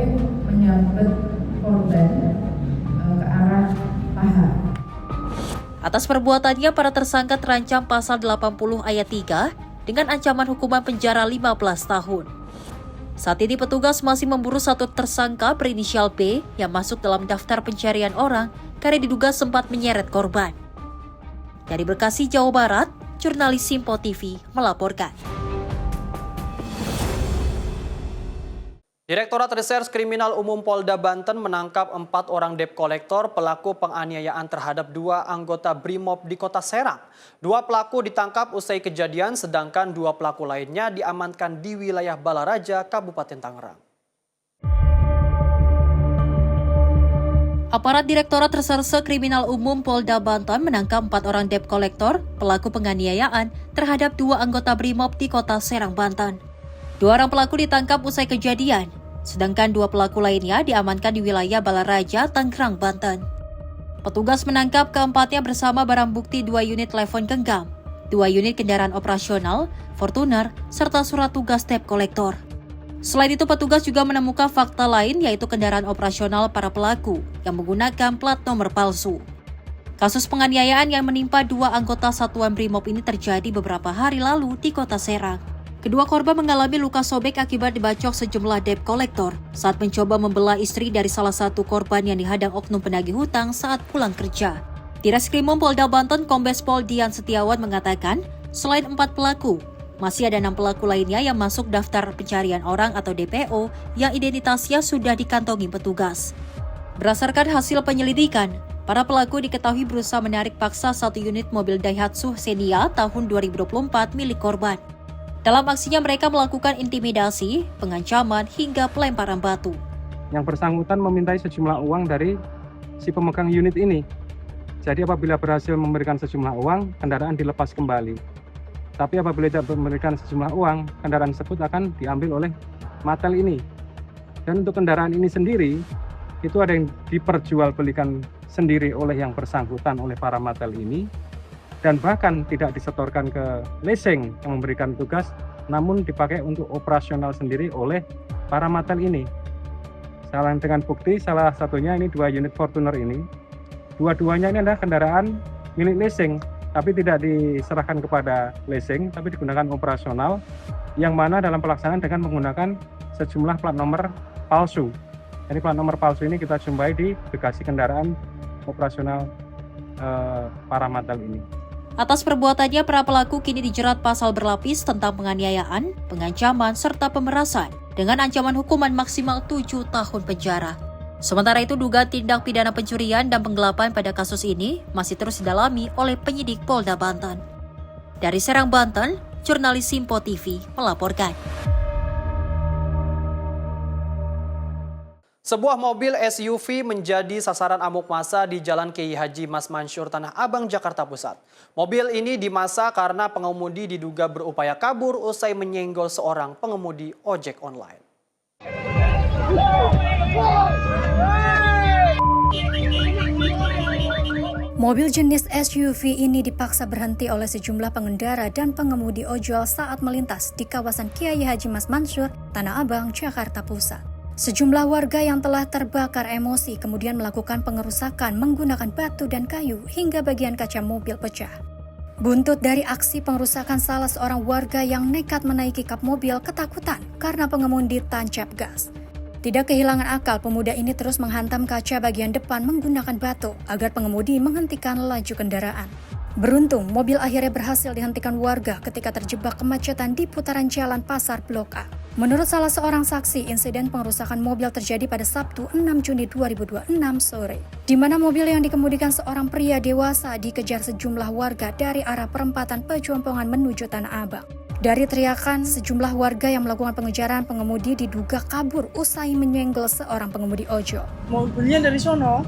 menyabet korban ke arah paha. Atas perbuatannya, para tersangka terancam pasal 80 ayat 3 dengan ancaman hukuman penjara 15 tahun. Saat ini petugas masih memburu satu tersangka berinisial B yang masuk dalam daftar pencarian orang karena diduga sempat menyeret korban. Dari Bekasi, Jawa Barat, jurnalis Simpo TV melaporkan. Direktorat Reserse Kriminal Umum Polda Banten menangkap 4 orang debt kolektor pelaku penganiayaan terhadap 2 anggota Brimob di Kota Serang. 2 pelaku ditangkap usai kejadian, sedangkan 2 pelaku lainnya diamankan di wilayah Balaraja, Kabupaten Tangerang. Aparat Direktorat Reserse Kriminal Umum Polda Banten menangkap 4 orang debt kolektor pelaku penganiayaan terhadap 2 anggota Brimob di Kota Serang, Banten. 2 orang pelaku ditangkap usai kejadian, sedangkan 2 pelaku lainnya diamankan di wilayah Balaraja, Tangerang, Banten. Petugas menangkap keempatnya bersama barang bukti 2 unit telepon genggam, 2 unit kendaraan operasional, Fortuner, serta surat tugas debt kolektor. Selain itu, petugas juga menemukan fakta lain, yaitu kendaraan operasional para pelaku yang menggunakan plat nomor palsu. Kasus penganiayaan yang menimpa 2 anggota Satuan Brimob ini terjadi beberapa hari lalu di Kota Serang. Kedua korban mengalami luka sobek akibat dibacok sejumlah debt kolektor saat mencoba membelah istri dari salah satu korban yang dihadang oknum penagih hutang saat pulang kerja. Di Reskrimum Polda Banten, Kombes Pol Dian Setiawan mengatakan, selain 4 pelaku, masih ada 6 pelaku lainnya yang masuk daftar pencarian orang atau DPO yang identitasnya sudah dikantongi petugas. Berdasarkan hasil penyelidikan, para pelaku diketahui berusaha menarik paksa 1 unit mobil Daihatsu Xenia tahun 2024 milik korban. Dalam aksinya mereka melakukan intimidasi, pengancaman, hingga pelemparan batu. Yang bersangkutan memintai sejumlah uang dari si pemegang unit ini. Jadi apabila berhasil memberikan sejumlah uang, kendaraan dilepas kembali. Tapi apabila tidak memberikan sejumlah uang, kendaraan tersebut akan diambil oleh Matel ini. Dan untuk kendaraan ini sendiri, itu ada yang diperjualbelikan sendiri oleh yang bersangkutan oleh para Matel ini. Dan bahkan tidak disetorkan ke leasing yang memberikan tugas, namun dipakai untuk operasional sendiri oleh para Matel ini. Selain dengan bukti, salah satunya ini 2 unit Fortuner ini. Dua-duanya ini adalah kendaraan milik leasing tapi tidak diserahkan kepada leasing, tapi digunakan operasional, yang mana dalam pelaksanaan dengan menggunakan sejumlah plat nomor palsu. Jadi plat nomor palsu ini kita jumpai di bagasi kendaraan operasional para mantel ini. Atas perbuatannya, para pelaku kini dijerat pasal berlapis tentang penganiayaan, pengancaman, serta pemerasan dengan ancaman hukuman maksimal 7 tahun penjara. Sementara itu, dugaan tindak pidana pencurian dan penggelapan pada kasus ini masih terus didalami oleh penyidik Polda Banten. Dari Serang, Banten, jurnalis Simpo TV melaporkan. Sebuah mobil SUV menjadi sasaran amuk massa di Jalan Kiai Haji Mas Mansur, Tanah Abang, Jakarta Pusat. Mobil ini dimassa karena pengemudi diduga berupaya kabur usai menyenggol seorang pengemudi ojek online. Mobil jenis SUV ini dipaksa berhenti oleh sejumlah pengendara dan pengemudi ojol saat melintas di kawasan Kiai Haji Mas Mansur, Tanah Abang, Jakarta Pusat. Sejumlah warga yang telah terbakar emosi kemudian melakukan pengerusakan menggunakan batu dan kayu hingga bagian kaca mobil pecah. Buntut dari aksi pengerusakan, salah seorang warga yang nekat menaiki kap mobil ketakutan karena pengemudi tancap gas. Tidak kehilangan akal, pemuda ini terus menghantam kaca bagian depan menggunakan batu agar pengemudi menghentikan laju kendaraan. Beruntung, mobil akhirnya berhasil dihentikan warga ketika terjebak kemacetan di putaran jalan Pasar Blok A. Menurut salah seorang saksi, insiden pengerusakan mobil terjadi pada Sabtu 6 Juni 2026 sore, di mana mobil yang dikemudikan seorang pria dewasa dikejar sejumlah warga dari arah perempatan Pejompongan menuju Tanah Abang. Dari teriakan, sejumlah warga yang melakukan pengejaran pengemudi diduga kabur usai menyenggol seorang pengemudi ojol. Mobilnya dari sono,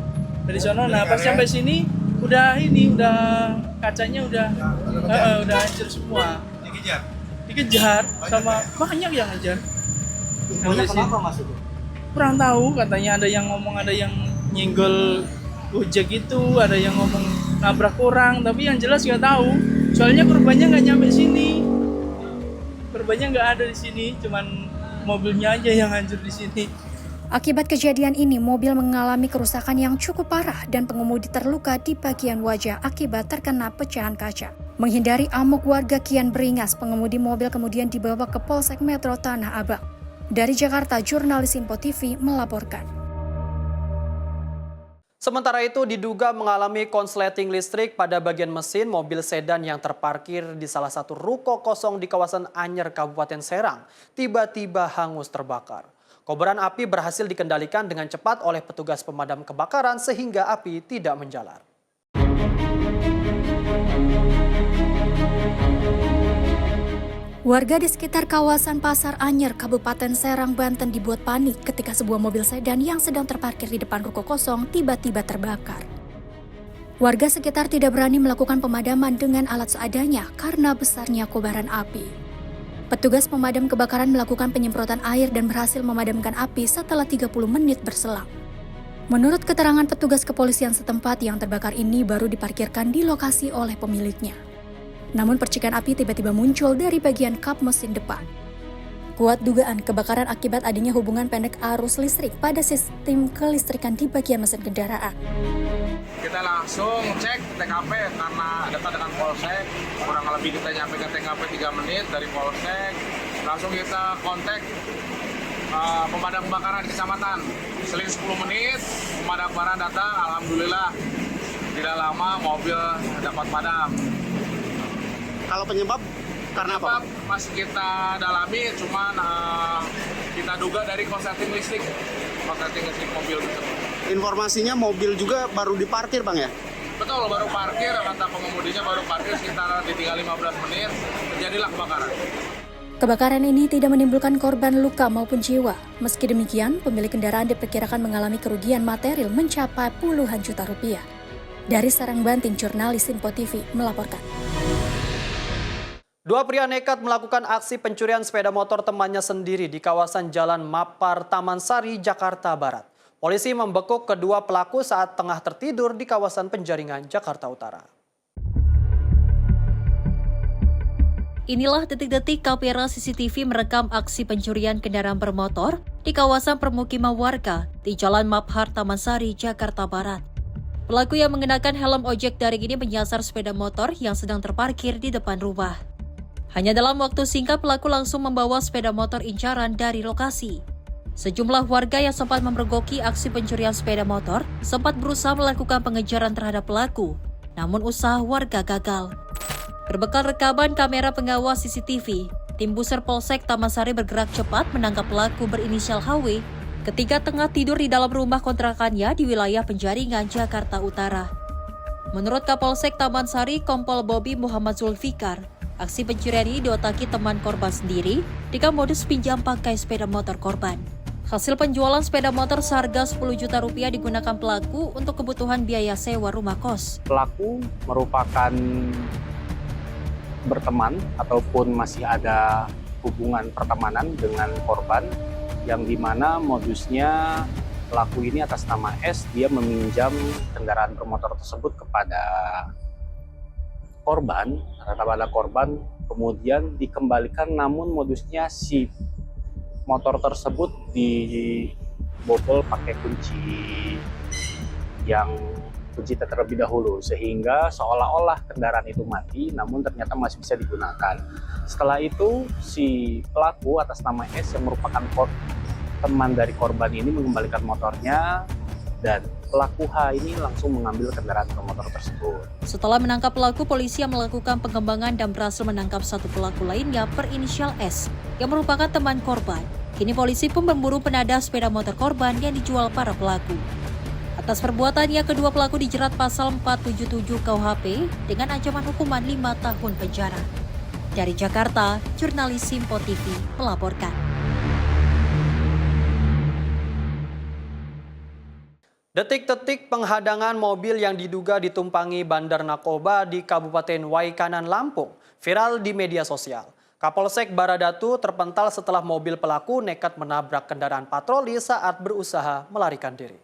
nah pas sampai sini udah kacanya udah hancur semua. Dikejar sama banyak yang ngejar. Kenapa mas itu? Kurang tahu, katanya ada yang ngomong ada yang nyenggol ojek itu, ada yang ngomong nabrak orang, tapi yang jelas nggak tahu. Soalnya korbannya nggak nyampe sini. Korbannya nggak ada di sini, cuman mobilnya aja yang hancur di sini. Akibat kejadian ini, mobil mengalami kerusakan yang cukup parah dan pengemudi terluka di bagian wajah akibat terkena pecahan kaca. Menghindari amuk warga kian beringas, pengemudi mobil kemudian dibawa ke Polsek Metro Tanah Abang. Dari Jakarta, jurnalis Simpo TV melaporkan. Sementara itu, diduga mengalami konsleting listrik pada bagian mesin mobil sedan yang terparkir di salah satu ruko kosong di kawasan Anyer, Kabupaten Serang, tiba-tiba hangus terbakar. Kobaran api berhasil dikendalikan dengan cepat oleh petugas pemadam kebakaran sehingga api tidak menjalar. Warga di sekitar kawasan Pasar Anyer, Kabupaten Serang, Banten dibuat panik ketika sebuah mobil sedan yang sedang terparkir di depan ruko kosong tiba-tiba terbakar. Warga sekitar tidak berani melakukan pemadaman dengan alat seadanya karena besarnya kobaran api. Petugas pemadam kebakaran melakukan penyemprotan air dan berhasil memadamkan api setelah 30 menit berselang. Menurut keterangan petugas kepolisian setempat, yang terbakar ini baru diparkirkan di lokasi oleh pemiliknya. Namun percikan api tiba-tiba muncul dari bagian kap mesin depan. Kuat dugaan kebakaran akibat adanya hubungan pendek arus listrik pada sistem kelistrikan di bagian mesin kendaraan. Kita langsung cek TKP karena dekat dengan Polsek, kurang lebih kita nyampe ke TKP 3 menit dari Polsek. Langsung kita kontak pemadam kebakaran di kecamatan. Seling 10 menit, pemadam kebakaran datang, alhamdulillah tidak lama mobil dapat padam. Kalau penyebab karena apa? Masih kita dalami, cuman kita duga dari konsleting listrik mobil tersebut. Informasinya mobil juga baru diparkir bang ya? Betul, baru parkir, kata pengemudinya baru parkir sekitar ditinggal 15 menit, terjadilah kebakaran. Kebakaran ini tidak menimbulkan korban luka maupun jiwa. Meski demikian, pemilik kendaraan diperkirakan mengalami kerugian material mencapai puluhan juta rupiah. Dari Serang, Banten, jurnalis Simpo TV melaporkan. Dua pria nekat melakukan aksi pencurian sepeda motor temannya sendiri di kawasan Jalan Mapar, Taman Sari, Jakarta Barat. Polisi membekuk kedua pelaku saat tengah tertidur di kawasan Penjaringan, Jakarta Utara. Inilah detik-detik kamera CCTV merekam aksi pencurian kendaraan bermotor di kawasan permukiman warga di Jalan Mapar, Taman Sari, Jakarta Barat. Pelaku yang mengenakan helm ojek daring ini menyasar sepeda motor yang sedang terparkir di depan rumah. Hanya dalam waktu singkat pelaku langsung membawa sepeda motor incaran dari lokasi. Sejumlah warga yang sempat memergoki aksi pencurian sepeda motor sempat berusaha melakukan pengejaran terhadap pelaku, namun usaha warga gagal. Berbekal rekaman kamera pengawas CCTV, tim Buser Polsek Taman Sari bergerak cepat menangkap pelaku berinisial HW ketika tengah tidur di dalam rumah kontrakannya di wilayah Penjaringan, Jakarta Utara. Menurut Kapolsek Taman Sari, Kompol Bobi Muhammad Zulfikar, aksi pencurian ini diotaki teman korban sendiri dengan modus pinjam pakai sepeda motor korban. Hasil penjualan sepeda motor seharga 10 juta rupiah digunakan pelaku untuk kebutuhan biaya sewa rumah kos. Pelaku merupakan berteman ataupun masih ada hubungan pertemanan dengan korban, yang dimana modusnya pelaku ini atas nama S, dia meminjam kendaraan bermotor tersebut kepada korban, kemudian dikembalikan, namun modusnya si motor tersebut dibobol pakai kunci yang kunci terlebih dahulu, sehingga seolah-olah kendaraan itu mati, namun ternyata masih bisa digunakan. Setelah itu, si pelaku atas nama S yang merupakan teman dari korban ini mengembalikan motornya, dan pelaku H ini langsung mengambil kendaraan bermotor tersebut. Setelah menangkap pelaku, polisi yang melakukan pengembangan dan berhasil menangkap satu pelaku lainnya berinisial S yang merupakan teman korban. Kini polisi pun memburu penadah sepeda motor korban yang dijual para pelaku. Atas perbuatannya, kedua pelaku dijerat pasal 477 KUHP dengan ancaman hukuman 5 tahun penjara. Dari Jakarta, jurnalis Simpo TV melaporkan. Detik-detik penghadangan mobil yang diduga ditumpangi bandar narkoba di Kabupaten Waikanan, Lampung, viral di media sosial. Kapolsek Baradatu terpental setelah mobil pelaku nekat menabrak kendaraan patroli saat berusaha melarikan diri.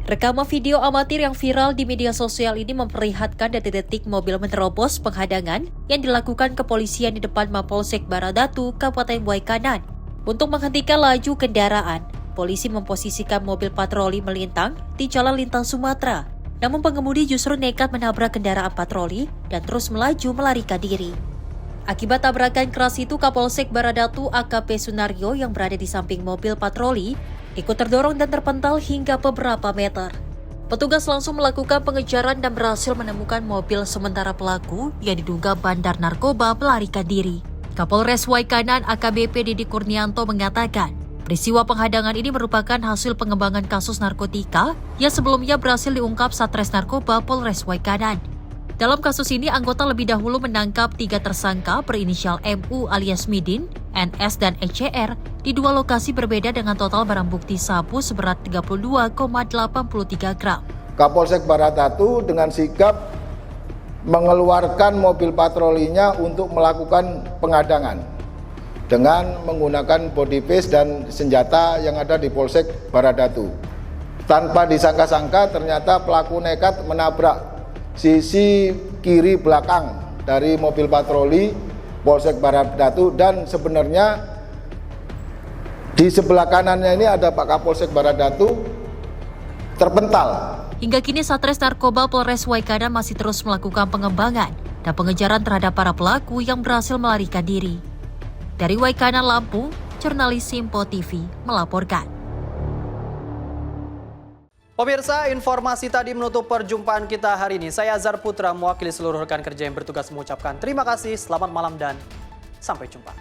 Rekaman video amatir yang viral di media sosial ini memperlihatkan detik-detik mobil menerobos penghadangan yang dilakukan kepolisian di depan Mapolsek Baradatu, Kabupaten Waikanan. Untuk menghentikan laju kendaraan, polisi memposisikan mobil patroli melintang di Jalan Lintang Sumatera. Namun pengemudi justru nekat menabrak kendaraan patroli dan terus melaju melarikan diri. Akibat tabrakan keras itu, Kapolsek Baradatu AKP Sunario yang berada di samping mobil patroli ikut terdorong dan terpental hingga beberapa meter. Petugas langsung melakukan pengejaran dan berhasil menemukan mobil sementara pelaku yang diduga bandar narkoba melarikan diri. Kapolres Waikanan AKBP Didi Kurnianto mengatakan, peristiwa penghadangan ini merupakan hasil pengembangan kasus narkotika yang sebelumnya berhasil diungkap Satres Narkoba Polres Waikanan. Dalam kasus ini, anggota lebih dahulu menangkap 3 tersangka berinisial MU alias Midin, NS, dan ECR di 2 lokasi berbeda dengan total barang bukti sabu seberat 32,83 gram. Kapolsek Baradatu dengan sigap mengeluarkan mobil patrolinya untuk melakukan penghadangan dengan menggunakan body paste dan senjata yang ada di Polsek Baradatu. Tanpa disangka-sangka ternyata pelaku nekat menabrak sisi kiri belakang dari mobil patroli Polsek Baradatu, dan sebenarnya di sebelah kanannya ini ada Pak Kapolsek Baradatu terpental. Hingga kini Satres Narkoba Polres Waikanan masih terus melakukan pengembangan dan pengejaran terhadap para pelaku yang berhasil melarikan diri. Dari Waikanan, Lampung, jurnalis Simpo TV melaporkan. Pemirsa, informasi tadi menutup perjumpaan kita hari ini. Saya Azhar Putra, mewakili seluruh rekan kerja yang bertugas mengucapkan terima kasih, selamat malam, dan sampai jumpa.